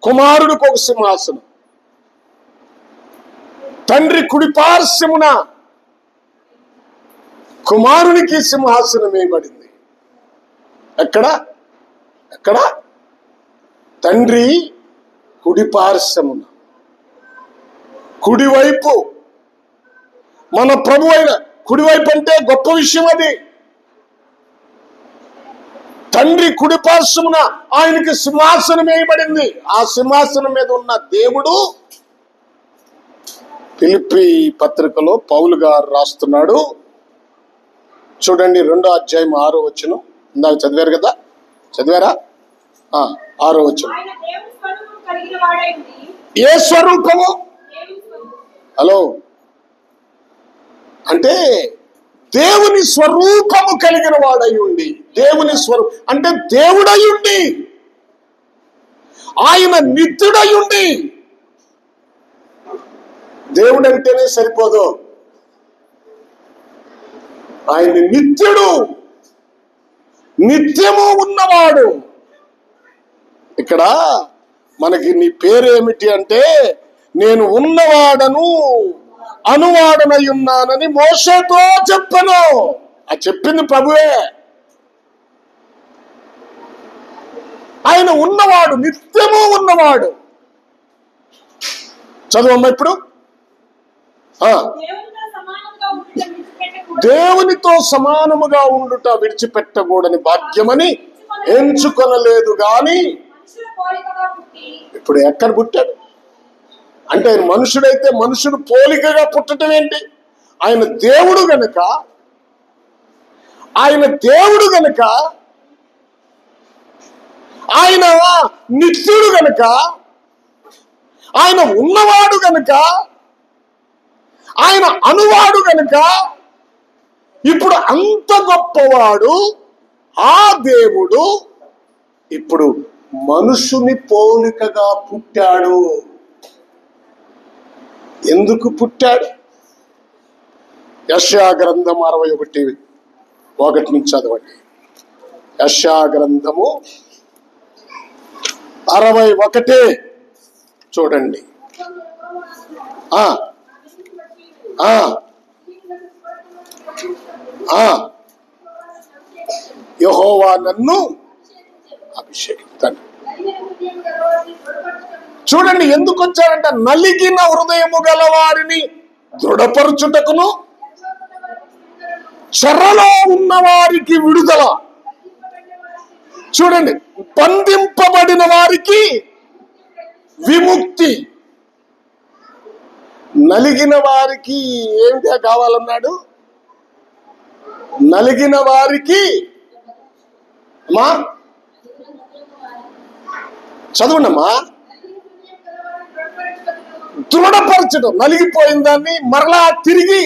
కుమారుడికి ఒక సింహాసనం. తండ్రి కుడిపార్శ్వమున కుమారునికి సింహాసనం వేయబడింది. ఎక్కడ ఎక్కడ? తండ్రి కుడిపార్శ్వమున, కుడివైపు. మన ప్రభు అయిన కుడివైపు అంటే గొప్ప విషయం. అది తండ్రి కుడిపార్శ్వమున ఆయనకి సింహాసనం వేయబడింది. ఆ సింహాసనం మీద ఉన్న దేవుడు, ఫిలిప్పీ పత్రికలో పౌలు గారు రాస్తున్నాడు. చూడండి, 2వ అధ్యాయం 6వ వచనం. ఇందాక చదివారు కదా, చదివారా? 6వ వచనం. ఏ స్వరూపము? హలో, అంటే దేవుని స్వరూపము కలిగిన వాడై ఉండి, దేవుని స్వరూపం అంటే దేవుడై ఉండి, ఆయన నిత్యుడై ఉండి. దేవుడు అంటేనే సరిపోదు, ఆయన నిత్యుడు, నిత్యము ఉన్నవాడు. ఇక్కడ మనకి నీ పేరు ఏమిటి అంటే, నేను ఉన్నవాడను అనువాడనై ఉన్నానని మోషేతో చెప్పను. ఆ చెప్పింది ప్రభువే. ఆయన ఉన్నవాడు, నిత్యము ఉన్నవాడు. చదువమ్మా ఇప్పుడు. దేవునితో సమానముగా ఉండుట విడిచిపెట్టకూడని భాగ్యమని ఎంచుకొనలేదు గాని. ఇప్పుడు ఎక్కడ పుట్టాడు అంటే, ఆయన మనుషుడైతే మనుషుడు పోలికగా పుట్టడం ఏంటి? ఆయన దేవుడు గనుక, ఆయన దేవుడు గనుక, ఆయన నిత్యుడు గనుక, ఆయన ఉన్నవాడు గనుక, ఆయన అనువాడు గనుక, ఇప్పుడు అంత గొప్పవాడు ఆ దేవుడు ఇప్పుడు మనుషుని పోలికగా పుట్టాడు. ఎందుకు పుట్టాడు? యెషయా గ్రంథం 61:1 నుంచి చదవండి. యెషయా గ్రంథము 61 చూడండి. యెహోవా నన్ను అభిషేకించాడు. చూడండి ఎందుకు వచ్చారంట, నలిగిన హృదయము గల వారిని దృఢపరచుటకును, చెరలో ఉన్న వారికి విడుదల. చూడండి, బంధింపబడిన వారికి విముక్తి. నలిగిన వారికి ఏమిటా కావాలన్నాడు? నలిగిన వారికి అమ్మా చదవండమ్మా. దృఢపరచడం, నలిగిపోయిన దాన్ని మరలా తిరిగి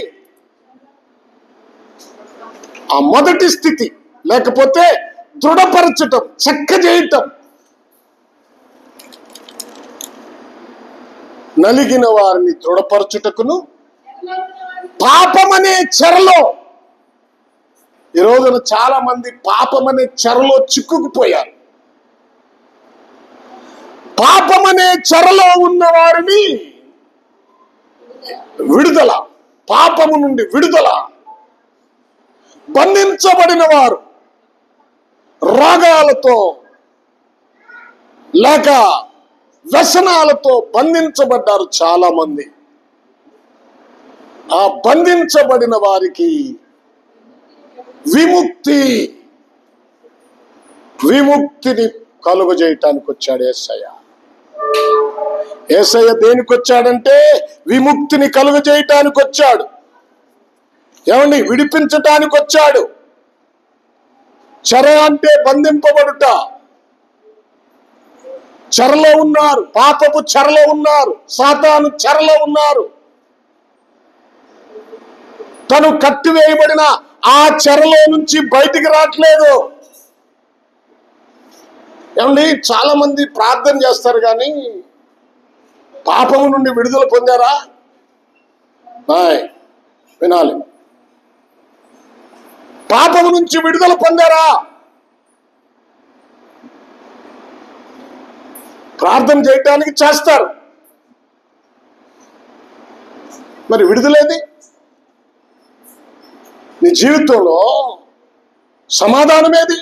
ఆ మొదటి స్థితి, లేకపోతే దృఢపరచటం, చక్కజేయటం. నలిగిన వారిని దృఢపరచుటకును, పాపమనే చెరలో. ఈ రోజున చాలా మంది పాపమనే చెరలో చిక్కుకుపోయారు. పాపమనే చెరలో ఉన్న వారిని విడుదల, పాపము నుండి విడుదల. బంధించబడిన వారు రోగాలతో లేక వ్యసనాలతో బంధించబడ్డారు చాలా మంది. ఆ బంధించబడిన వారికి విముక్తిని కలుగజేయటానికి వచ్చాడు యేసయ్య. యేసయ్య దేనికి వచ్చాడంటే విముక్తిని కలుగజేయటానికి వచ్చాడు. ఏమండి, విడిపించటానికి వచ్చాడు. చెర అంటే బంధింపబడుట. చెరలో ఉన్నారు, పాపపు చెరలో ఉన్నారు, సాతాను చెరలో ఉన్నారు. తను కట్టివేయబడిన ఆ చెరలో నుంచి బయటికి రావట్లేదు. ఏమండి, చాలా మంది ప్రార్థన చేస్తారు కానీ పాపము నుండి విడుదల పొందారా? వినాలి. పాపము నుంచి విడుదల పొందారా? ప్రార్థన చేయటానికి చేస్తారు మరి విడుదలేది? నీ జీవితంలో సమాధానమేది?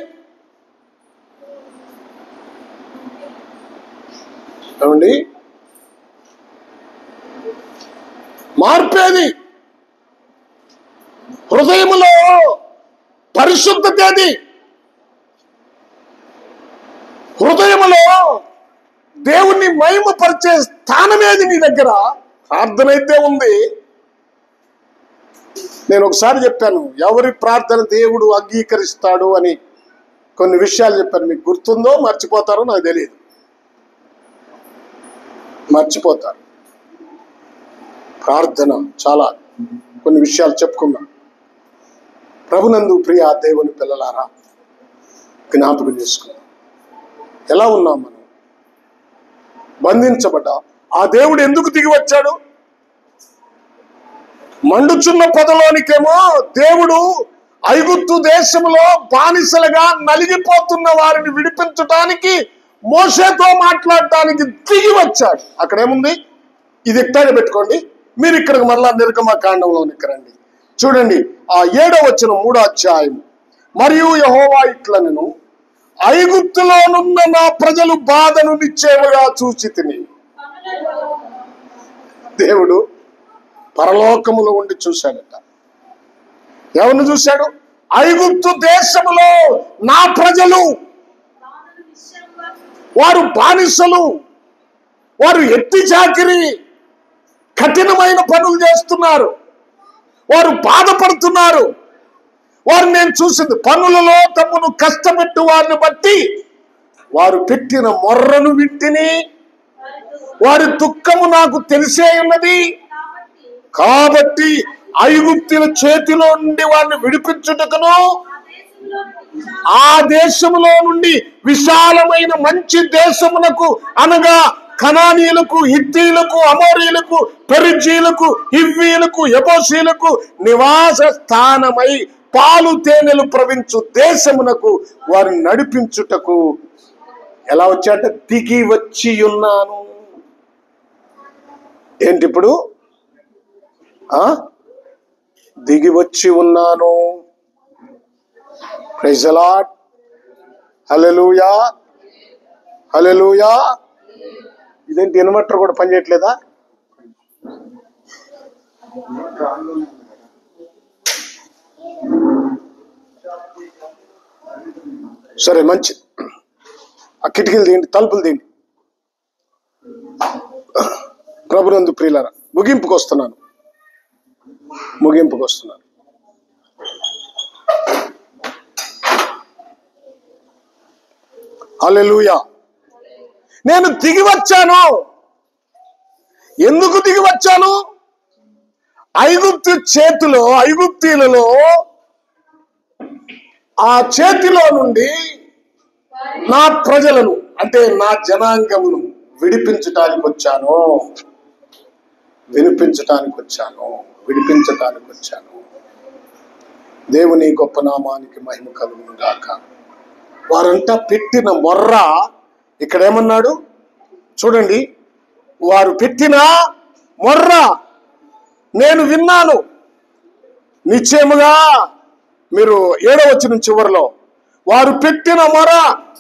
ఏమండి? మార్పేది? హృదయములో పరిశుద్ధతేది? హృదయములో దేవుణ్ణి మహిమపరిచే స్థానమేది? నీ దగ్గర ప్రార్థన అయితే ఉంది. నేను ఒకసారి చెప్పాను, ఎవరి ప్రార్థన దేవుడు అంగీకరిస్తాడు అని కొన్ని విషయాలు చెప్పాను. మీకు గుర్తుందో మర్చిపోతారో నాకు తెలియదు. మర్చిపోతారు. ప్రార్థన చాలా కొన్ని విషయాలు చెప్పుకుందాం. ప్రభునందు ప్రియ దేవుని పిల్లలారా, జ్ఞాపకం చేసుకుందాం. ఎలా ఉన్నాం మనం? బంధించబడ్డా ఆ దేవుడు ఎందుకు దిగి వచ్చాడు? మండుచున్న పొదలోనికేమో దేవుడు ఐగుప్తు దేశంలో బానిసలుగా నలిగిపోతున్న వారిని విడిపించడానికి, మోషేతో మాట్లాడటానికి దిగి వచ్చాడు. అక్కడేముంది? ఇది ఇక్కడే పెట్టుకోండి. మీరు ఇక్కడికి మరలా నిర్గమకాండంలోనికి రండి. చూడండి, ఆ 7వ వచనం 3వ అధ్యాయం. మరియు యెహోవా ఇట్లనెను, ఐగుప్తులోనున్న నా ప్రజలు బాధను నిశ్చయముగా చూచితిని. దేవుడు పరలోకములో ఉండి చూశాడట. ఎవరిని చూశాడు? ఐగుప్తు దేశములో నా ప్రజలు, వారు బానిసలు, వారు ఎత్తి చాకిరి, కఠినమైన పనులు చేస్తున్నారు, వారు బాధపడుతున్నారు. వారు నేను చూసింది, పనులలో తమను కష్టపెట్టు వారిని బట్టి వారు పెట్టిన మొర్రను వింటిని, వారి దుఃఖము నాకు తెలిసే ఉన్నది. కాబట్టి ఐగుప్తుల చేతిలో నుండి వారిని విడిపించుటకును, ఆ దేశములో నుండి విశాలమైన మంచి దేశమునకు, అనగా కనానీయులకు, హిత్తీయులకు, అమోరీయులకు, పెరిజీయులకు, హివ్వీయులకు, యెబూసీయులకు నివాస స్థానమై పాలు తేనెలు ప్రవించు దేశమునకు వారిని నడిపించుటకు ఎలా వచ్చాట? దిగి వచ్చి ఉన్నాను. ఏంటి ఇప్పుడు? దిగి వచ్చి ఉన్నాను. Praise the lord. Hallelujah, hallelujah. ఇదేంటి ఇన్వర్టర్ కూడా పనిచేయట్లేదా? సరే, మంచి. ఆ కిటికీలు తీయండి, తలుపులు తీయండి. ప్రభునందు ప్రియులారా, ముగింపుకు వస్తున్నాను. హల్లెలూయా. నేను దిగి వచ్చాను. ఎందుకు దిగి వచ్చాను? ఐగుప్తు చేతిలో, ఐగుప్తీయులలో ఆ చేతిలో నుండి నా ప్రజలను, అంటే నా జనాంగమును విడిపించటానికి వచ్చాను. విడిపించటానికి వచ్చాను. దేవుని గొప్ప నామానికి మహిమ కలుగును గాక. వారంతా పెట్టిన మొర్ర ఇక్కడేమన్నాడు చూడండి. వారు పెట్టిన మొర్ర నేను విన్నాను. నిశ్చయముగా మీరు 7వ వచనం చివరిలో, వారు పెట్టిన మొర్ర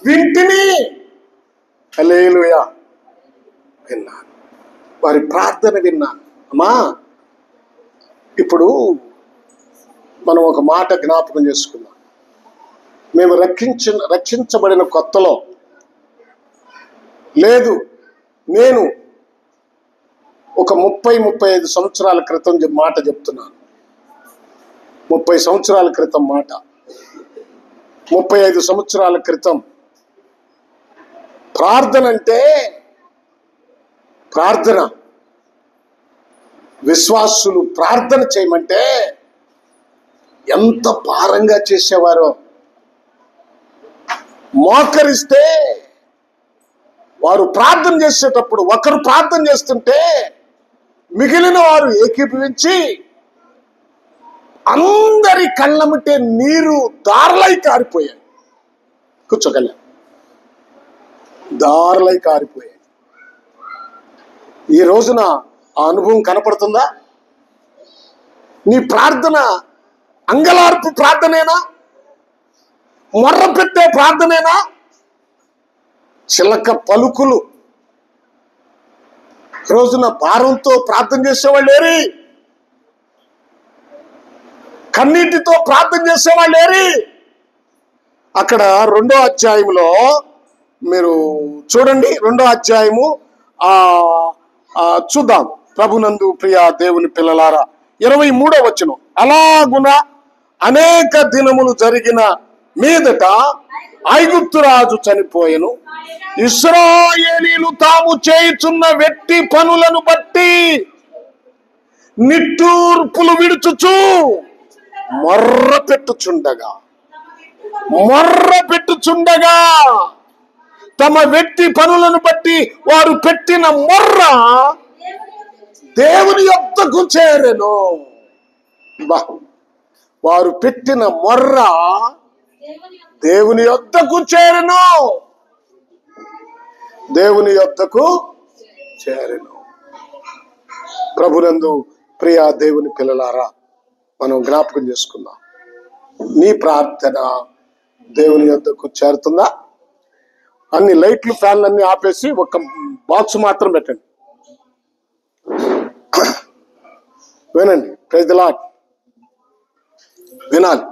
వింటిని. హల్లెలూయా. విన్నాను, వారి ప్రార్థన విన్నాను. అమ్మా, ఇప్పుడు మనం ఒక మాట జ్ఞాపకం చేసుకుందాం. మేము రక్షించబడిన కొత్తలో లేదు, నేను ఒక 30-35 సంవత్సరాల క్రితం మాట చెప్తున్నాను. 30 సంవత్సరాల క్రితం మాట, 35 సంవత్సరాల క్రితం ప్రార్థన అంటే, ప్రార్థన విశ్వాసులు ప్రార్థన చేయమంటే ఎంత భారంగా చేసేవారో. మోకరిస్తే వారు ప్రార్థన చేసేటప్పుడు, ఒకరు ప్రార్థన చేస్తుంటే మిగిలిన వారు ఏకీభవించి అందరి కళ్ళముటే నీరు దారలై కారిపోయాయి. కూర్చోగల దారలై కారిపోయాయి. ఈ రోజున ఆ అనుభవం కనపడుతుందా? నీ ప్రార్థన అంగలార్పు ప్రార్థనేనా? మొర్ర పెట్టే ప్రార్థనేనా? చిలక పలుకులు రోజున భారంతో ప్రార్థన చేసేవాళ్ళు ఏరి? కన్నీటితో ప్రార్థన చేసేవాళ్ళు ఏరి? అక్కడ 2వ అధ్యాయంలో మీరు చూడండి, 2వ అధ్యాయము చూద్దాం. ప్రభునందు ప్రియ దేవుని పిల్లలారా, 23వ వచనం. అలాగున అనేక దినములు జరిగిన మీదట ఐగుప్తు రాజు చనిపోయెను. ఇశ్రాయేలీయులు తాము చేయుచున్న వెట్టి పనులను బట్టి నిట్టూర్పులు విడుచుచు మొర్ర పెట్టుచుండగా తమ వెట్టి పనులను బట్టి వారు పెట్టిన మొర్ర దేవుని యొద్దకు చేరెను. వారు పెట్టిన మొర్ర దేవుని యొద్దకు చేరెను. దేవుని యొద్దకు చేరెను. ప్రభునందు ప్రియ దేవుని పిల్లలారా, మనం జ్ఞాపకం చేసుకుందాం. నీ ప్రార్థన దేవుని యొద్దకు చేరుతుందా? అన్ని లైట్లు ఫ్యాన్లు అన్ని ఆపేసి ఒక బాక్స్ మాత్రం పెట్టండి. వినండి, ప్రైజ్ ది లార్డ్. వినాలి.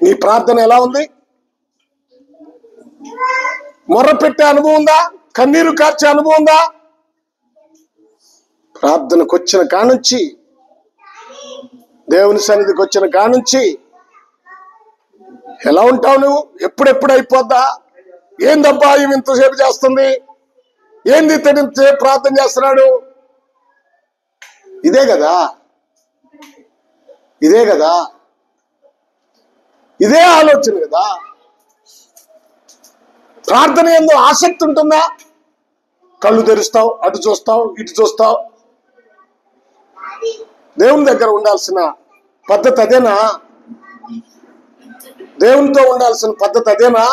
నీ ప్రార్థన ఎలా ఉంది? మొర్ర పెట్టే అనుభవం ఉందా? కన్నీరు కార్చే అనుభవం ఉందా? ప్రార్థనకు వచ్చిన కానుంచి, దేవుని సన్నిధికి వచ్చిన కానుంచి ఎలా ఉంటావు నువ్వు? ఎప్పుడెప్పుడు అయిపోద్దా? ఏందబ్బా ఇవి ఇంతసేపు చేస్తుంది, ఏంది ఇతడు ఇంతసేపు ప్రార్థన చేస్తున్నాడు? ఇదే కదా, ఇదే ఆలోచన కదా. ప్రార్థన ఏందో ఆసక్తి ఉంటుందా? కళ్ళు తెరుస్తావు, అటు చూస్తావు, ఇటు చూస్తావు. దేవుని దగ్గర ఉండాల్సిన పద్ధతి అదేనా? దేవునితో ఉండాల్సిన పద్ధతి అదేనా?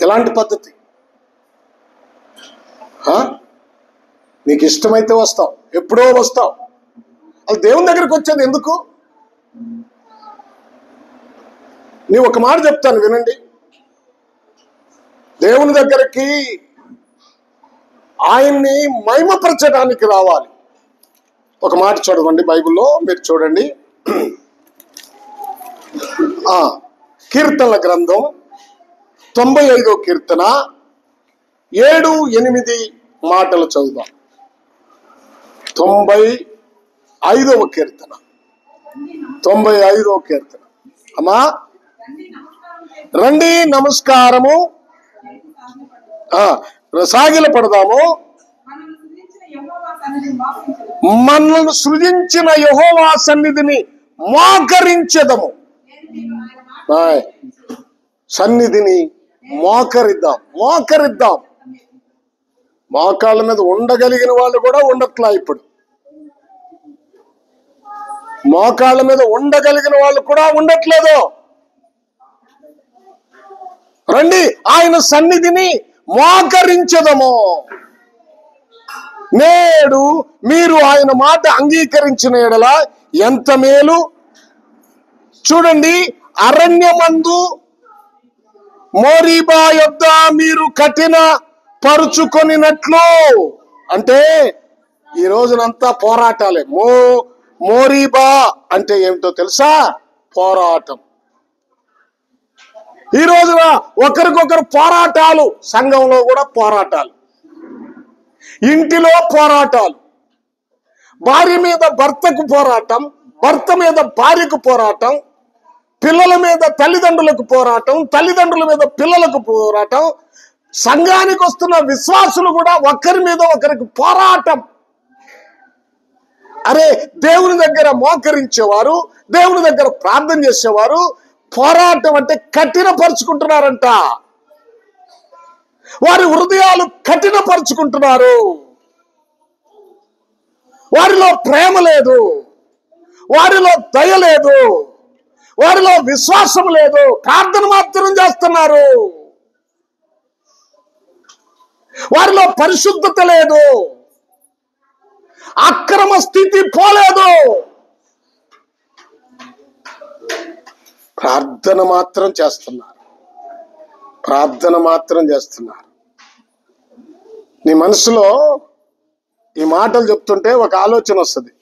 ఎలాంటి పద్ధతి? నీకు ఇష్టమైతే వస్తావు, ఎప్పుడో వస్తావు. అది దేవుని దగ్గరికి వచ్చేది ఎందుకు? నీ ఒక మాట చెప్తాను, వినండి. దేవుని దగ్గరికి ఆయన్ని మహిమపరచడానికి రావాలి. ఒక మాట చదవండి బైబిల్లో, మీరు చూడండి. కీర్తనల గ్రంథం 95వ కీర్తన 7, 8 మాటలు చదువుదాం. 95వ కీర్తన. అమ్మా రండి, నమస్కారము సాగిల పడదాము. మనల్ని సృజించిన యెహోవా సన్నిధిని మోకరించెదము. సన్నిధిని మోకరిద్దాం. మోకాళ్ళ మీద ఉండగలిగిన వాళ్ళు కూడా ఉండట్లా. ఇప్పుడు మోకాళ్ళ మీద ఉండగలిగిన వాళ్ళు కూడా ఉండట్లేదు. రండి, ఆయన సన్నిధిని మోకరించెదము. నేడు మీరు ఆయన మాట అంగీకరించిన ఎడల ఎంత మేలు. చూడండి, అరణ్యమందు మోరీబా యొద్ద మీరు కఠిన పరుచుకొనినట్లు. అంటే ఈ రోజునంతా పోరాటాలే. మోరీబా అంటే ఏమిటో తెలుసా? పోరాటం. ఈ రోజున ఒకరికొకరు పోరాటాలు, సంఘంలో కూడా పోరాటాలు, ఇంటిలో పోరాటాలు, భార్య మీద భర్తకు పోరాటం, భర్త మీద భార్యకు పోరాటం, పిల్లల మీద తల్లిదండ్రులకు పోరాటం, తల్లిదండ్రుల మీద పిల్లలకు పోరాటం, సంఘానికి వస్తున్న విశ్వాసులు కూడా ఒకరి మీద ఒకరికి పోరాటం. అరే, దేవుని దగ్గర మోకరించేవారు, దేవుని దగ్గర ప్రార్థన చేసేవారు పోరాటం అంటే కఠినపరుచుకుంటున్నారంట. వారి హృదయాలు కఠినపరుచుకుంటున్నారు. వారిలో ప్రేమ లేదు, వారిలో దయ లేదు, వారిలో విశ్వాసం లేదు. ప్రార్థన మాత్రం చేస్తున్నారు. వారిలో పరిశుద్ధత లేదు, అక్రమ స్థితి పోలేదు. ప్రార్థన మాత్రం చేస్తున్నారు, ప్రార్థన మాత్రం చేస్తున్నారు. నీ మనసులో ఈ మాటలు చెప్తుంటే ఒక ఆలోచన వస్తుంది.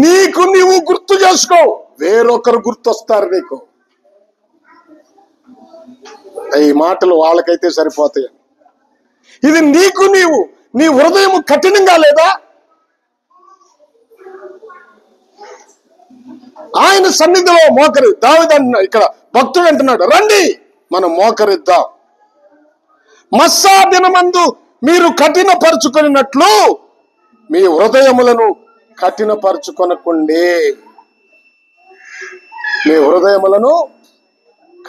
నీకు నీవు గుర్తు చేసుకో, వేరొకరు గుర్తొస్తారు నీకు. ఈ మాటలు వాళ్ళకైతే సరిపోతాయి. ఇది నీకు నీవు, నీ హృదయం కఠినంగా లేదా? ఆయన సన్నిధిలో మోకరి. దావీదు ఇక్కడ భక్తుడు అంటున్నాడు, రండి మనం మోకరిద్దాం. మస్సా దినమందు మీరు కఠినపరుచుకున్నట్లు మీ హృదయములను కఠినపరుచుకొనకుండి. మీ హృదయములను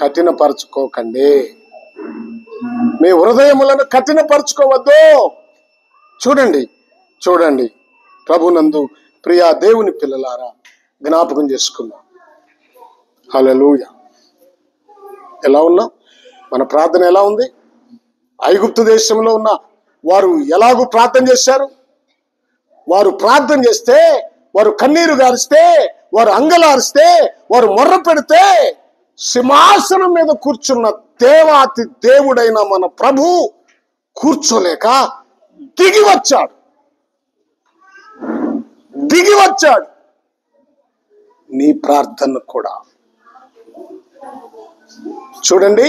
కఠినపరుచుకోకండి. మీ హృదయములను కఠినపరుచుకోవద్దు. చూడండి చూడండి, ప్రభునందు ప్రియా దేవుని పిల్లలారా, జ్ఞాపకం చేసుకుందాం. హల్లెలూయా. ఎలా ఉన్నాం? మన ప్రార్థన ఎలా ఉంది? ఐగుప్తు దేశంలో ఉన్న వారు ఎలాగూ ప్రార్థన చేశారు? వారు ప్రార్థన చేస్తే, వారు కన్నీరు గారిస్తే, వారు అంగలారిస్తే, వారు మొర్ర పెడితే, సింహాసనం మీద కూర్చున్న దేవాతి దేవుడైన మన ప్రభు కూర్చోలేక దిగి వచ్చాడు. దిగి వచ్చాడు. నీ ప్రార్థన కూడా చూడండి.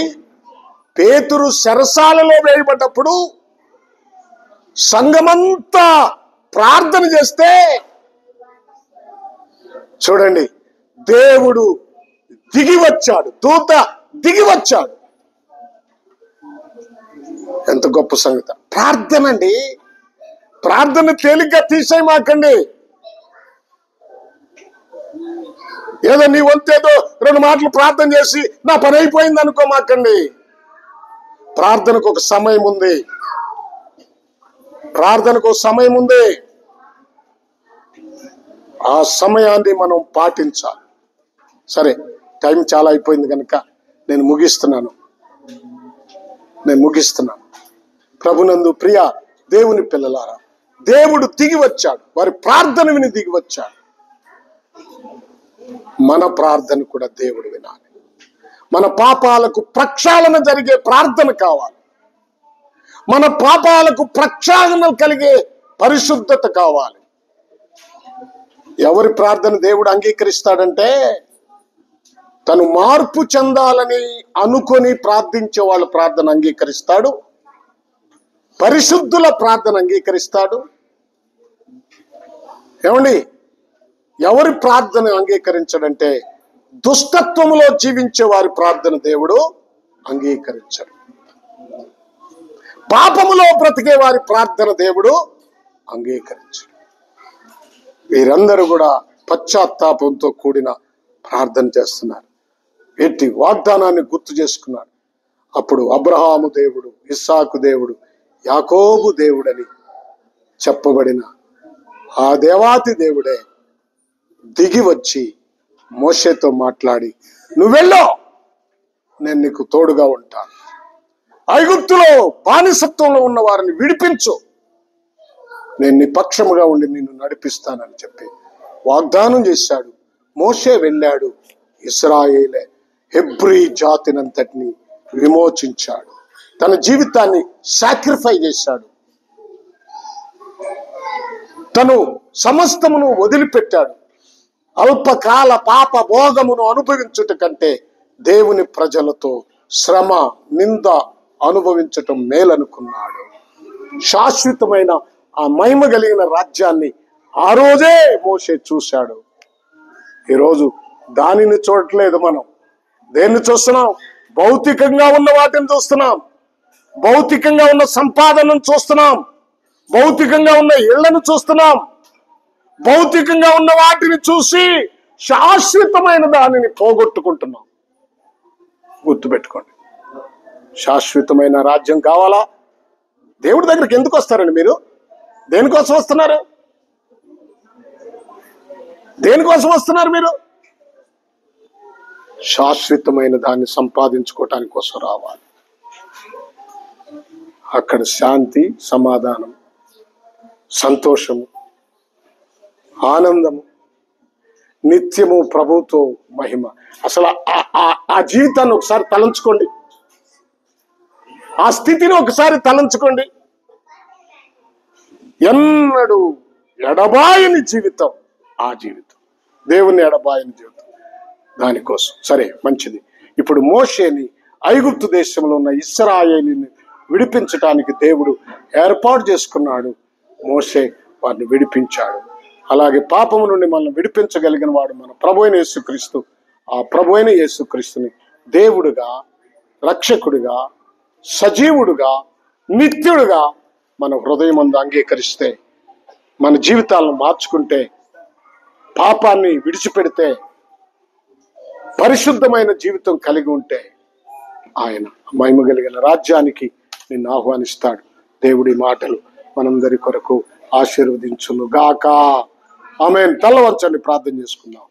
పేతురు చెరసాలలో వేయబడ్డప్పుడు సంఘమంతా ప్రార్థన చేస్తే చూడండి, దేవుడు దిగి వచ్చాడు, దూత దిగి వచ్చాడు. ఎంత గొప్ప సంగతి! ప్రార్థన అండి. ప్రార్థన తేలిగ్గా తీసేయమాకండి. ఏదో నీ వంతేదో 2 మాటలు ప్రార్థన చేసి నా పని అయిపోయింది అనుకోమాకండి. ప్రార్థనకు ఒక సమయం ఉంది. ప్రార్థనకు ఒక సమయం ఉంది. ఆ సమయాన్ని మనం పాటించాలి. సరే, టైం చాలా అయిపోయింది కనుక నేను ముగిస్తున్నాను. ప్రభునందు ప్రియ దేవుని పిల్లలారా, దేవుడు దిగి వచ్చాడు. వారి ప్రార్థన విని దిగి వచ్చాడు. మన ప్రార్థన కూడా దేవుడు వినాలి. మన పాపాలకు ప్రక్షాళన జరిగే ప్రార్థన కావాలి. మన పాపాలకు ప్రక్షాళన కలిగే పరిశుద్ధత కావాలి. ఎవరి ప్రార్థన దేవుడు అంగీకరిస్తాడంటే, తను మార్పు చెందాలని అనుకొని ప్రార్థించే వాళ్ళ ప్రార్థన అంగీకరిస్తాడు. పరిశుద్ధుల ప్రార్థన అంగీకరిస్తాడు. ఏమండి, ఎవరి ప్రార్థన అంగీకరించడంటే, దుష్టత్వములో జీవించే వారి ప్రార్థన దేవుడు అంగీకరించడు. పాపములో బ్రతికే వారి ప్రార్థన దేవుడు అంగీకరించడు. వీరందరూ కూడా పశ్చాత్తాపంతో కూడిన ప్రార్థన చేస్తున్నారు. ఎట్టి వాగ్దానాన్ని గుర్తు చేసుకున్నాడు. అప్పుడు అబ్రహాము దేవుడు, ఇస్సాకు దేవుడు, యాకోబు దేవుడని చెప్పబడిన ఆ దేవాతి దేవుడే దిగి వచ్చి మోషేతో మాట్లాడి, నువ్వెళ్ళో, నేను నీకు తోడుగా ఉంటాను. ఐగుప్తులో బానిసత్వంలో ఉన్న వారిని విడిపించు, నేను నీ పక్షముగా ఉండి నిన్ను నడిపిస్తానని చెప్పి వాగ్దానం చేశాడు. మోషే వెళ్ళాడు. ఇశ్రాయేలే హెబ్రీ జాతినంతటిని విమోచించాడు. తన జీవితాన్ని సాక్రిఫై చేశాడు. తను సమస్తమును వదిలిపెట్టాడు. అల్పకాల పాప భోగమును అనుభవించుట కంటే దేవుని ప్రజలతో శ్రమ నింద అనుభవించటం మేలనుకున్నాడు. శాశ్వతమైన ఆ మహిమ కలిగిన రాజ్యాన్ని ఆ రోజే మోషే చూశాడు. ఈరోజు దానిని చూడట్లేదు. మనం దేన్ని చూస్తున్నాం? భౌతికంగా ఉన్న వాటిని చూస్తున్నాం. భౌతికంగా ఉన్న సంపాదనను చూస్తున్నాం. భౌతికంగా ఉన్న ఇళ్లను చూస్తున్నాం. భౌతికంగా ఉన్న వాటిని చూసి శాశ్వతమైన దానిని పోగొట్టుకుంటున్నాం. గుర్తుపెట్టుకోండి, శాశ్వతమైన రాజ్యం కావాలా? దేవుడి దగ్గరికి ఎందుకు వస్తారండి మీరు? దేనికోసం వస్తున్నారు? దేనికోసం వస్తున్నారు మీరు? శాశ్వతమైన దాన్ని సంపాదించుకోవటానికి కోసం రావాలి. అక్కడ శాంతి, సమాధానం, సంతోషము, ఆనందము, నిత్యము ప్రభువుతో మహిమ. అసలు ఆ జీవితాన్ని ఒకసారి తలంచుకోండి, ఆ స్థితిని ఒకసారి తలంచుకోండి. ఎన్నడూ ఎడబాయని జీవితం ఆ జీవితం, దేవుని ఎడబాయని జీవితం. దానికోసం సరే, మంచిది. ఇప్పుడు మోషేని ఐగుప్తు దేశంలో ఉన్న ఇశ్రాయేలుని విడిపించటానికి దేవుడు ఏర్పాటు చేసుకున్నాడు. మోషే వారిని విడిపించాడు. అలాగే పాపము నుండి మనల్ని విడిపించగలిగిన వాడు మన ప్రభు అయిన యేసుక్రీస్తు. ఆ ప్రభు అయిన యేసుక్రీస్తుని దేవుడుగా, రక్షకుడిగా, సజీవుడుగా, నిత్యుడుగా మన హృదయమందు అంగీకరిస్తే, మన జీవితాలను మార్చుకుంటే, పాపాన్ని విడిచిపెడితే, పరిశుద్ధమైన జీవితం కలిగి ఉంటే ఆయన మహిమ కలిగిన రాజ్యానికి నిన్ను ఆహ్వానిస్తాడు. దేవుడి మాటలు మనందరి కొరకు ఆశీర్వదించును గాక. ఆమేన్. తల వంచండి, ప్రార్థన చేసుకుందాం.